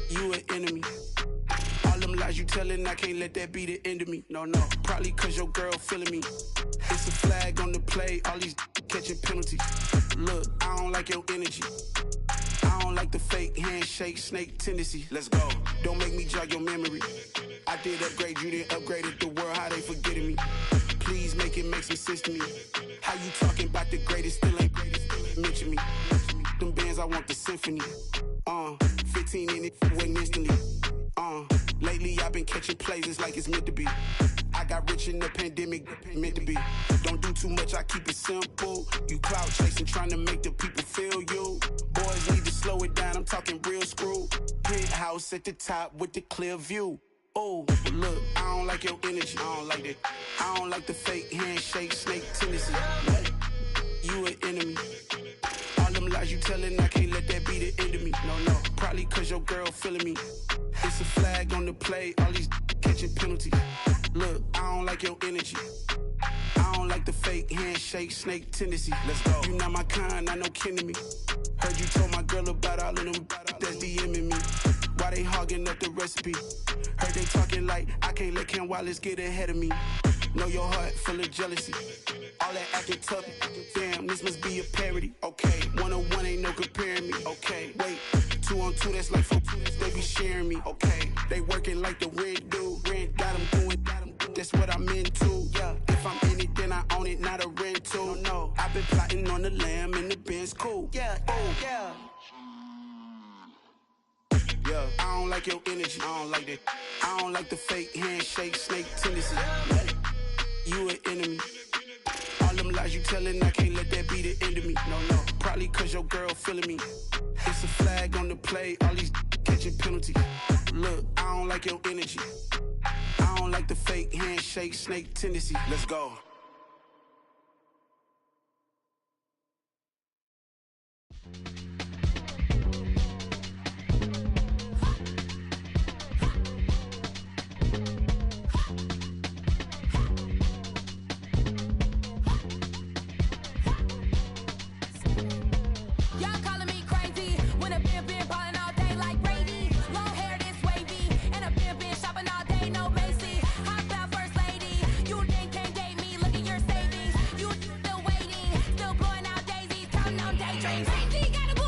You an enemy. All them lies you telling, I can't let that be the end of me. No, probably cause your girl feeling me. It's a flag on the play, all these catching penalties. Look, I don't like your energy. I don't like the fake handshake, snake tendency. Let's go. Don't make me jog your memory. I did upgrade, you didn't upgrade it. The world, how they forgetting me. Please make it make some sense to me. How you talking about the greatest, still ain't greatest, still ain't mention me. Them bands, I want the symphony. 15 in it, went instantly. Lately I've been catching plays, it's like it's meant to be. I got rich in the pandemic, meant to be. Don't do too much, I keep it simple. You clout chasing, trying to make the people feel you. Boys need to slow it down, I'm talking real screw. Penthouse at the top with the clear view. Oh, look, I don't like your energy, I don't like that. I don't like the fake handshake, snake tendency. You an enemy. All them lies you telling, I can't let that be the end of me. No, probably cause your girl feeling me. It's a flag on the play, all these catching penalties. Look, I don't like your energy. I don't like the fake handshake, snake tendency. Let's go. You not my kind, I know kin to me. Heard you told my girl about all of them that's DMing me. Why they hogging up the recipe? Heard they talking like I can't let Ken Wallace get ahead of me. Know your heart full of jealousy. All that acting tough, damn, this must be a parody. Okay, 1-on-1 ain't no comparing me. Okay, wait, 2-on-2, that's like 4-2, they be sharing me. Okay, they working like the rent dude. Rent got them doing, that's what I'm into. Yeah, if I'm in it, then I own it, not a rental. No, I've been plotting on the lamb and the Benz cool. Yeah, oh, yeah. Yeah, I don't like your energy, I don't like that. I don't like the fake handshake, snake tendency. You an enemy. All them lies you telling, I can't let that be the end of me. No, probably cause your girl feeling me. It's a flag on the play, all these catching penalties. Look, I don't like your energy. I don't like the fake handshake, snake tendency. Let's go. He got a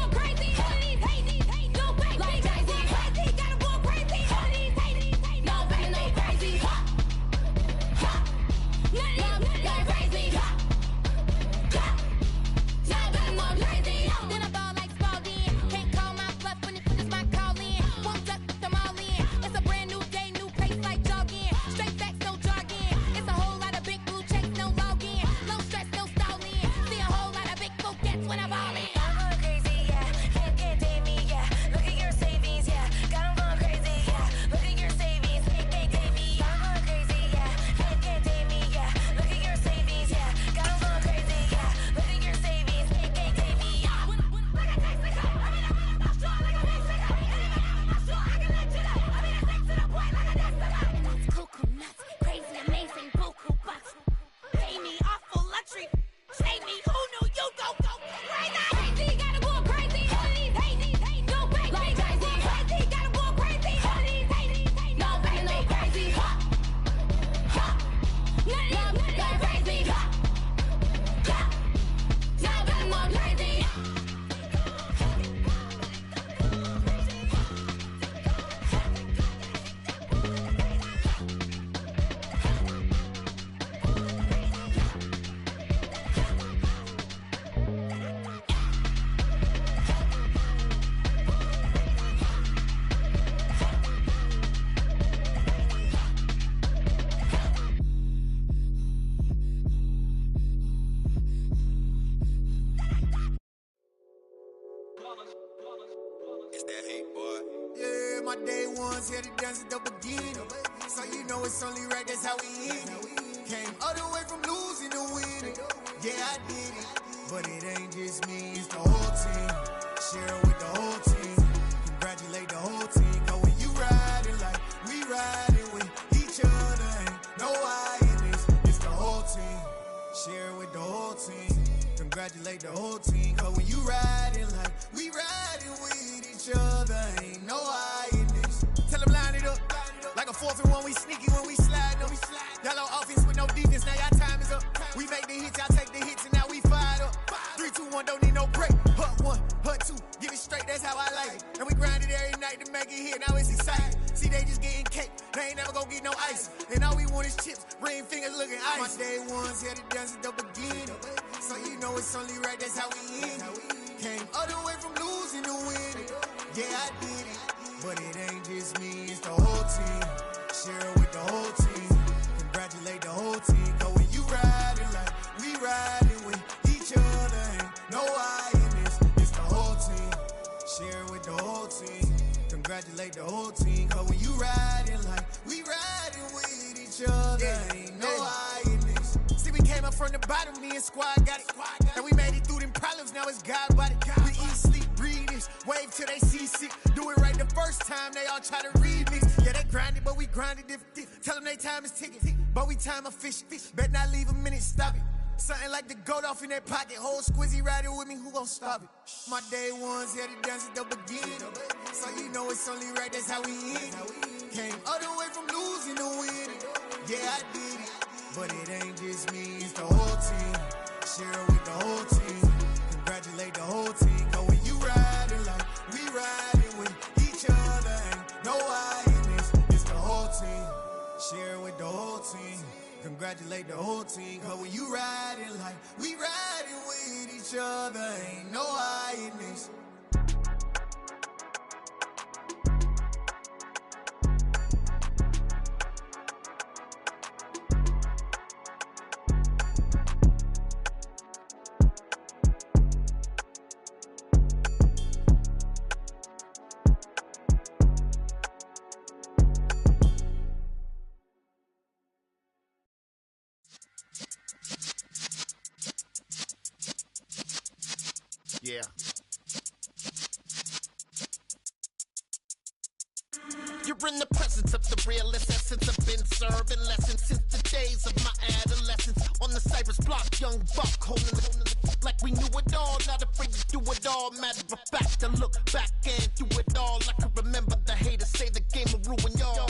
ones here to dance at the beginning. So you know it's only right, that's how we end it. Came all the way from losing to winning. Yeah, I did it. But it ain't just me, it's the whole team. Share it with the whole team. Congratulate the whole team. Cause when you riding like we riding with each other, ain't no I in this. It's the whole team. Share it with the whole team. Congratulate the whole team. Cause when you riding like we riding with each other, ain't no I in this. Tell them line it up. Like a 4th and 1, we sneaky when we slide them. Y'all on offense with no defense, now y'all time is up. We make the hits, y'all take the hits, and now we fired up. 3, 2, 1, don't need no break. Hut 1, hut 2, give it straight, that's how I like it. And we grind it every night to make it hit, now it's exciting. See, they just getting cake, they ain't never gonna get no ice. And all we want is chips, ring fingers looking ice. My day ones here to dance at the beginning. So you know it's only right, that's how we end it. Came all the way from losing to winning. Yeah, I did it. But it ain't just me, it's the whole team. Share it with the whole team. Congratulate the whole team. Cause when you riding like we riding with each other, ain't no I in this. It's the whole team. Share it with the whole team. Congratulate the whole team. Cause when you riding like we riding with each other, ain't no I in this. See, we came up from the bottom, me and squad got it. And we made it through them problems, now it's God body. We eat, sleep, breathe this. Wave till they see sick. Do it right the first time, they all try to remix. Yeah, they grinded, but we grinded different. Tell them they time is ticking, but we time a fish. Bet not leave a minute, stop it. Something like the goat off in their pocket. Whole squizzy riding with me, who gon' stop it? My day ones here to dance at the beginning. So you know it's only right, that's how we end it. Came all the way from losing to winning. Yeah, I did it. But it ain't just me, it's the whole team. Share it with the whole team. Congratulate the whole team. Cause when you riding like we riding with each other, ain't no I in this. It's the whole team. Share it with the whole team. Congratulate the whole team. Cause when you riding like we riding with each other, ain't no I in this. Yeah. You're in the presence of the realest essence. I've been serving lessons since the days of my adolescence. On the Cypress block, young buck holding the like we knew it all, not afraid to do it all. Matter of fact, to look back and do it all. I can remember the haters say the game will ruin y'all.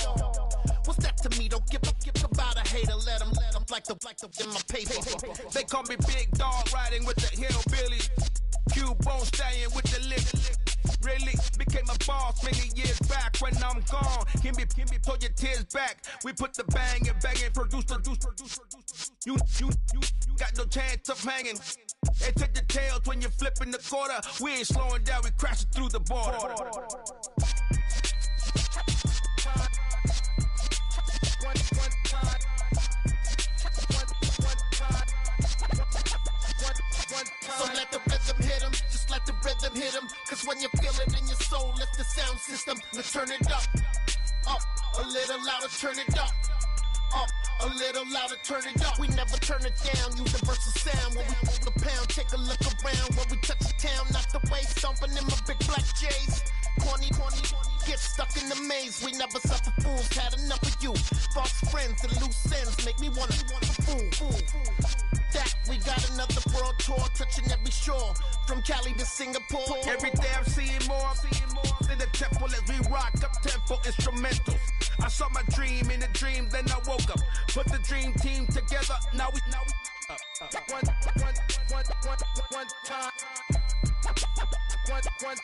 What's that to me? Don't give about a hater. Let them like the in my paper. They call me Big Dog, riding with the hillbillies. Cubone staying with the lip. Really became a boss many years back. When I'm gone, can be pull your tears back. We put the bang and produce. You got no chance of hanging. They take the tails when you're flipping the quarter. We ain't slowing down, we crashing through the border. So let the rhythm hit him, just let the rhythm hit him. Cause when you feel it in your soul, lift the sound system and turn it up. Up, a little louder, turn it up. Up, a little louder, turn it up. We never turn it down, universal sound. When we move the pound, take a look around. When we touch the town, not the way, stomping in my big black J's. Corny, get stuck in the maze. We never suffer fools, had enough of you. False friends and loose ends make me wanna fool. That we got another world tour, touching every shore, from Cali to Singapore. Every day I'm seeing more in the temple as we rock up tempo instrumentals. I saw my dream in a dream, then I woke up. Put the dream team together, now we one time.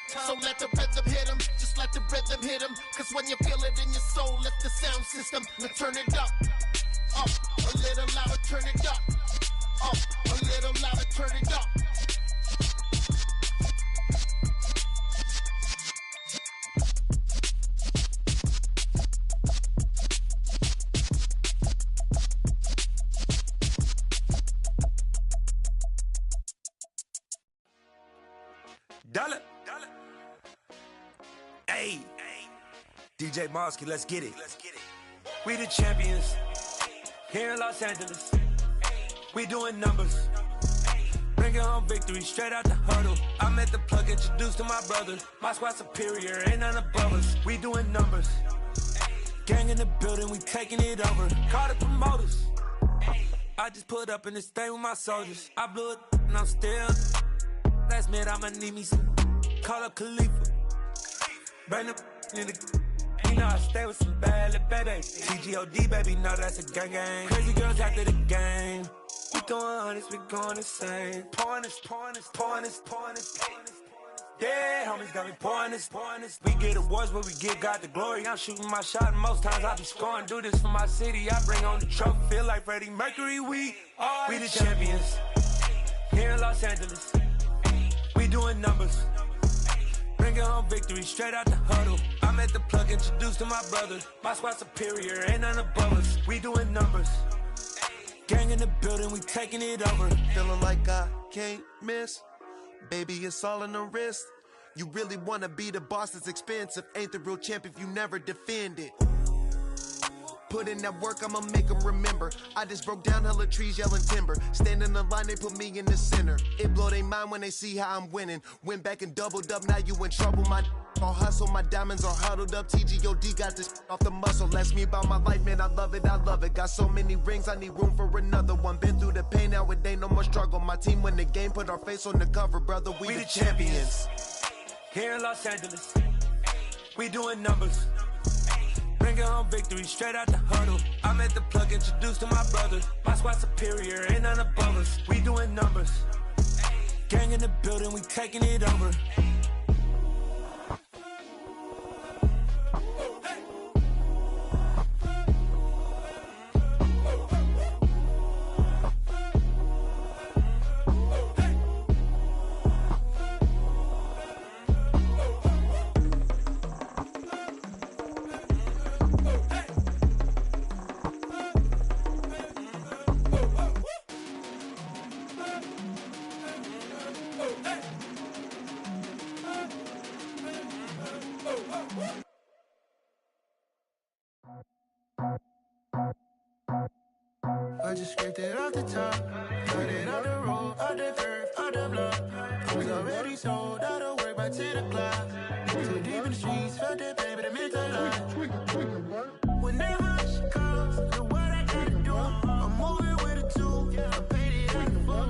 So let the rhythm hit him, just let the rhythm hit him. Cause when you feel it in your soul, lift the sound system and turn it up. Up, a little louder, turn it up. Up, a little louder, turn it up. Dollar. Hey. DJ Mosky, let's get it. We the champions here in Los Angeles. We doing numbers. Bringing home victory straight out the huddle. I met the plug, introduced to my brother. My squad superior, ain't none above us. We doing numbers. Gang in the building, we taking it over. Call the promoters. I just put up in this thing with my soldiers. I blew it and I'm still. Last minute I'ma need me some. Call up Khalifa. Bring the in the. You know I stay with some bad little baby. TGOD baby, no that's a gang gang. Crazy girls after the game. We throwing hundreds, we going insane. Pouring this. Yeah, homies got me pouring this. We get awards, but we give God the glory. I'm shooting my shot, and most times I be scoring. Do this for my city, I bring on the trophy. Feel like Freddie Mercury, we the champions. Here in Los Angeles, we doing numbers. Bringing home victory straight out the huddle. I met the plug, introduced to my brother. My squad superior, ain't none above us. We doing numbers. Gang in the building, we taking it over. Feeling like I can't miss. Baby, it's all in the wrist. You really wanna be the boss, it's expensive. Ain't the real champ if you never defend it. Put in that work, I'ma make them remember. I just broke down hella trees, yelling timber. Stand in the line, they put me in the center. It blow their mind when they see how I'm winning. Went back and doubled up, now you in trouble. My all hustle, my diamonds are huddled up. TGOD got this off the muscle. Ask me about my life, man, I love it. Got so many rings, I need room for another one. Been through the pain, now it ain't no more struggle. My team win the game, put our face on the cover, brother. We the champions. Here in Los Angeles, we doing numbers. Bringing home victory straight out the huddle. I met the plug, introduced to my brother. My squad superior, ain't none above us. We doing numbers. Gang in the building, we taking it over. I just scraped it off the top, cut it off the road, off the curve, off the block. I was already sold out of work by 10 o'clock. Too deep in the streets, felt that pain, but it meant a lot. Whenever she calls, do what I gotta do. I'm moving with a two, I paid it out the book.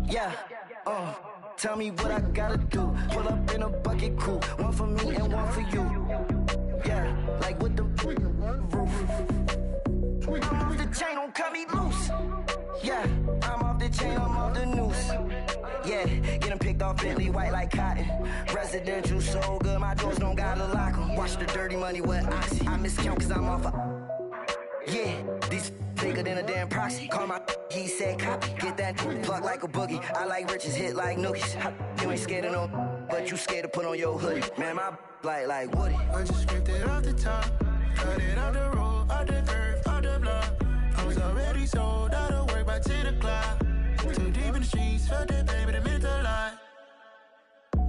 Yeah, tell me what I gotta do. Pull up in a bucket crew, one for me and one for you. Yeah, like with the roof. I'm off the chain, don't cut me loose. Yeah, I'm off the chain, I'm off the noose. Yeah, getting picked off Bentley white like cotton. Residential so good, my doors don't gotta lock 'em. Watch the dirty money with oxy. I miscount cause I'm off yeah, these bigger than a damn proxy. Call my he said copy. Get that plug like a boogie. I like riches, hit like nookies. You ain't scared of no, but you scared to put on your hoodie. Man, my like Woody. I just scraped it off the top, cut it off the road, off the curve, off the block. I was already sold out of work by 10 o'clock. Too deep in the streets, felt that pain, but it meant a lot.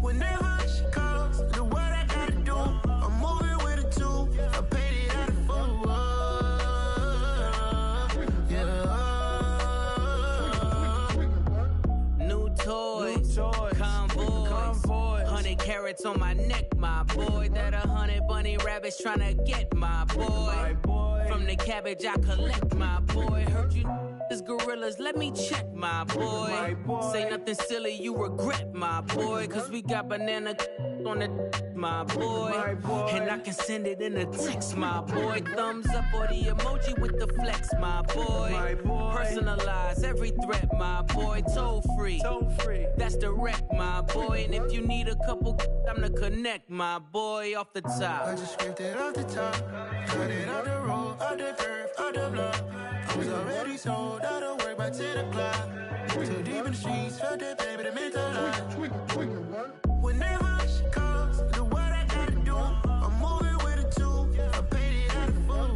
Whenever she calls, do what I gotta do. I'm moving with a two, I paid it out of full. Toys, convoy, 100 carats on my neck, my boy. That 100 bunny rabbits tryna get my boy. From the cabbage I collect, my boy. Heard you is gorillas, let me check, my boy. Say nothing silly, you regret, my boy. Cause we got banana on the my boy. And I can send it in a text, my boy. Thumbs up or the emoji with the flex, my boy. Personalize every threat, my boy. Toll free. That's direct, my boy. And if you need a couple, I'm the connect, my boy. Off the top. I just scraped it off the top, cut it off the road, off the curve, off the block. I was already sold out of work by 10 o'clock. Too deep in the streets, felt that pain, but it meant a lot. Whenever she calls, do what I gotta do. I'm moving with a two, I paid it out of full.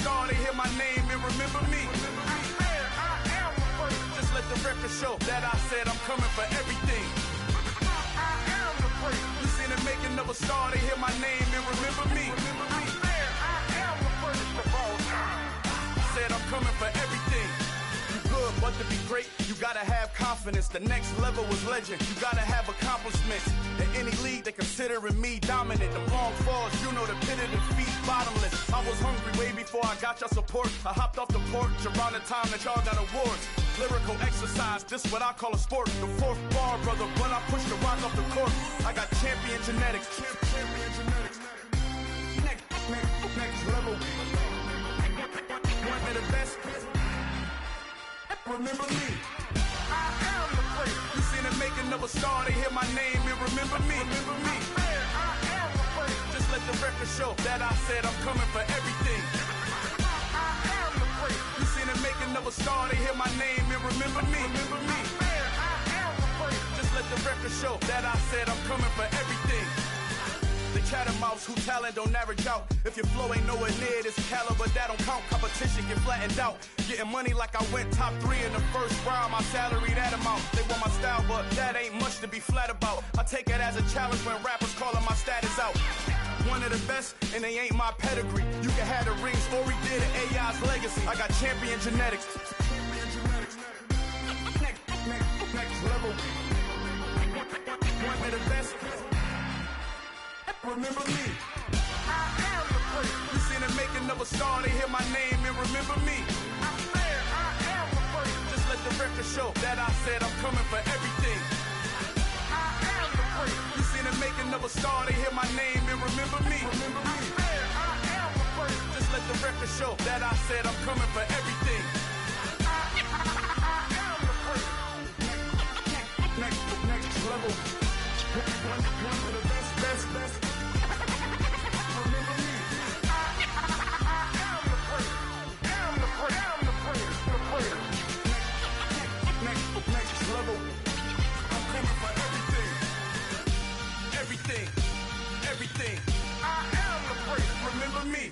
star, they hear my name and remember me. Just let the record show that I said I'm coming for everything. You seen the making of a star, they hear my name and remember me. Said I'm coming for everything. You good, but to be great, you gotta have confidence. The next level was legend. You gotta have accomplishments. In any league, they considering me dominant. The long falls, you know the pit of defeat, bottomless. I was hungry way before I got your support. I hopped off the porch around the time that y'all got awards. Lyrical exercise, this what I call a sport. The fourth bar, brother, when I push the rock off the court. I got champion genetics. Champion genetics. Next level. One of the best. Remember me. I am the place. You seen the making of a star, they hear my name and remember me. Remember me. I am the place. Just let the record show that I said I'm coming for everything. I am the place. You seen the making of a star, they hear my name and remember me. Remember me. I am the place. Just let the record show that I said I'm coming for everything. The chattermouths who talent don't average out. If your flow ain't nowhere near this caliber, that don't count. Competition get flattened out. Getting money like I went top 3 in the first round. My salary that amount. They want my style, but that ain't much to be flat about. I take it as a challenge when rappers calling my status out. One of the best, and they ain't my pedigree. You can have the rings, or we did an AI's legacy. I got champion genetics. Next level. One of the best. Remember me. I am the place. You seen the making of a star, they hear my name and remember me. I said I am the place. Just let the record show that I said I'm coming for everything. I am the place. You seen the making of a star, they hear my name and remember me. Remember me. I said I am the place. Just let the record show that I said I'm coming for everything. I am the place. Next level. One of the best. Next level. I'm coming for everything. Everything. I am the place. Remember me.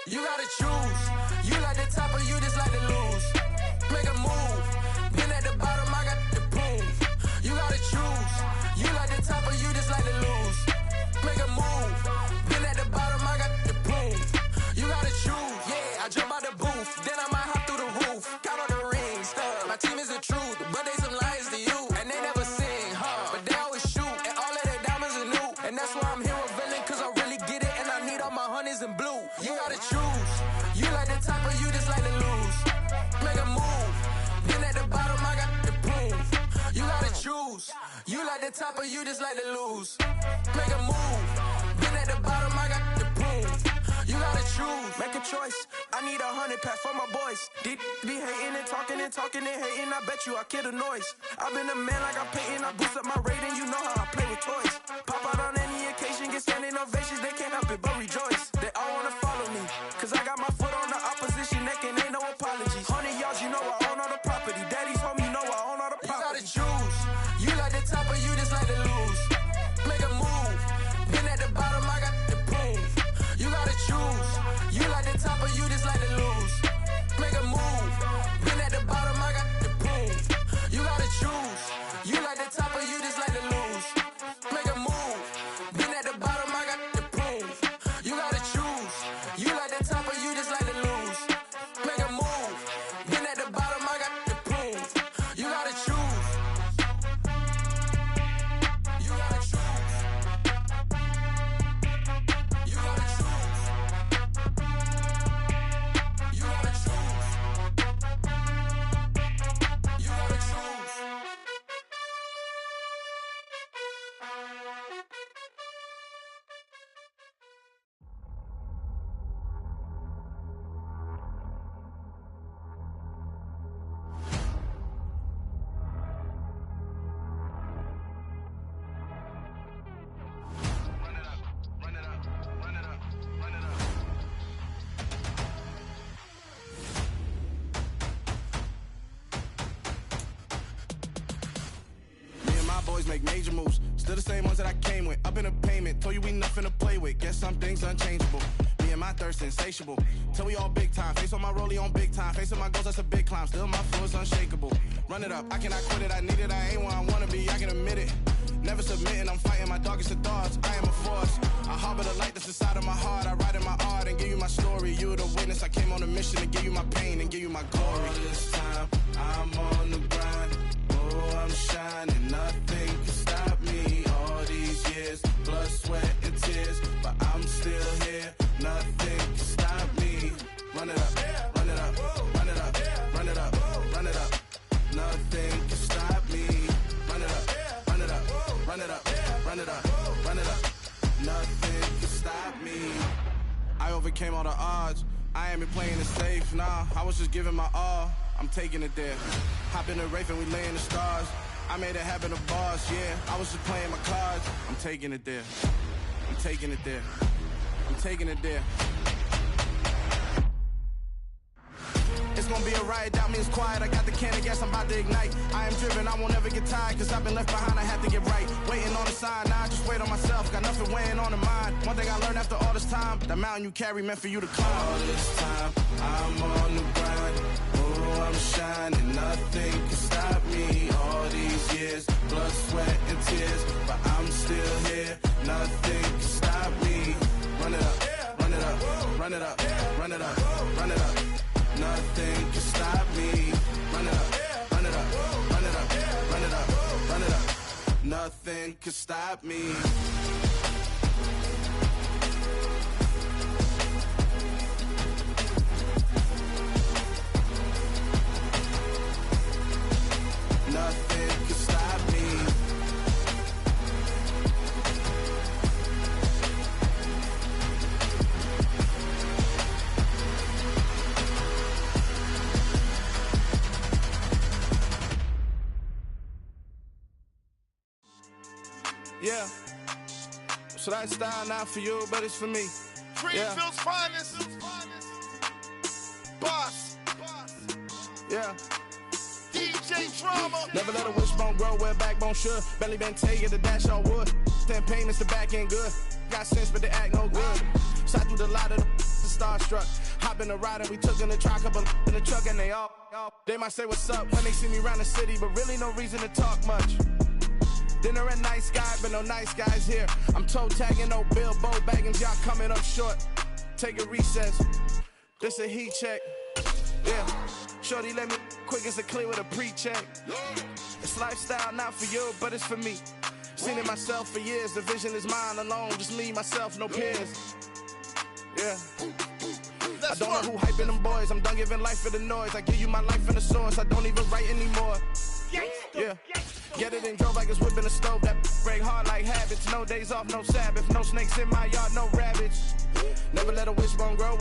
You gotta choose. You like the top or you just like to lose. Make a move. Been at the bottom, I got the proof. You gotta choose. You like the top or you just like to lose. Make a move. Been at the bottom, I got the proof. You gotta choose. Yeah, I jump out the booth. Then I might hop through the roof. Count on the rings. My team is the truth, but they some liars to you. And they never sing, but they always shoot. And all of their diamonds are new. And that's why I'm here villain, cause I really get it. And I need all my honeys in blue. You gotta choose. You like the top or you just like to lose. Make a move. Been at the bottom, I got the proof. You gotta choose. You like the top or you just like to lose. Make a move. Been at the bottom, I got the proof. You gotta choose. Make a choice. I need 100 pack for my boys. Be hating and talking and hating. I bet you I kill the noise. I've been a man like I'm Peyton. I boost up my rating. You know how I play with toys. Pop out on any occasion, get standing ovations. They can't help it but rejoice. They all wanna follow me, cause I got my foot on the opposition neck and ain't no apologies. 100 yards, you know I own all the property. Daddy's home, you know I own all the property. You gotta choose. You like the top or you just like to lose. Make a move. Been at the bottom, I got the proof. You gotta choose. You like the top or you just like to lose. Make a move. Been at the bottom, I got the proof. You gotta choose. You like the top or you just like to lose. Make a move. Been at the bottom, I got the proof. You gotta make major moves. Still the same ones that I came with. Up in a payment, told you we nothing to play with. Guess some things unchangeable. Me and my thirst insatiable. Till we all big time. Face on my rollie on big time. Facing my goals, that's a big climb. Still my flow is unshakable. Run it up, I cannot quit it. I need it, I ain't where I wanna be. I can admit it. Never submitting, I'm fighting my darkest of thoughts. I am a force. I harbor the light that's inside of my heart. I write in my art and give you my story. You the witness. I came on a mission to give you my pain and give you my glory. All this time, I'm on the grind. Oh, I'm shining. Nothing can stop me. All these years, blood, sweat, and tears. But I'm still here. Nothing can stop me. Run it up, run it up, run it up, run it up, run it up. Nothing can stop me. Run it up, run it up, run it up, run it up, run it up. Nothing can stop me. I overcame all the odds. I ain't been playing it safe, nah. I was just giving my all. I'm taking it there. Hop in the Wraith and we lay in the stars. I made it happen to bars, yeah. I was just playing my cards. I'm taking it there. I'm taking it there. I'm taking it there. It's gonna be a riot, doubt me it's quiet. I got the can of gas, I'm about to ignite. I am driven, I won't ever get tired, cause I've been left behind, I have to get right. Waiting on the sign, now I just wait on myself. Got nothing weighing on the mind. One thing I learned after all this time, the mountain you carry meant for you to climb. All this time, I'm on the grind. Oh, I'm shining, nothing can stop me. All these years, blood, sweat, and tears. But I'm still here, nothing can stop me. Run it up, run it up, run it up, run it up, run it up. Nothing can stop me. Run it up, run it up, run it up, run it up, run it up. Nothing can stop me. Nothing can stop me. Yeah, so that style not for you, but it's for me. Greenfield's finest. Boss. Yeah. DJ Drama. Never let a wishbone grow where backbone should. Belly been taking the dash on wood. Then pain is the back end good. Got sense, but they act no good. Shot through the lot of the starstruck. Hop in the ride and we took in the truck, couple in the truck, and they all. They might say what's up when they see me around the city, but really no reason to talk much. Dinner at nice guy, but no nice guys here. I'm toe tagging, no Bilbo Baggins, y'all coming up short. Take a recess. This a heat check. Yeah. Shorty let me quick as a clear with a pre-check. It's lifestyle not for you, but it's for me. Seen it myself for years. The vision is mine alone. Just me, myself, no peers. Yeah. I don't know who hyping them boys. I'm done giving life for the noise. I give you my life in the source. I don't even write anymore. Yeah. Get it and drove like it's whipping a stove. That break hard like habits. No days off, no Sabbath. No snakes in my yard, no rabbits. Never let a wishbone grow.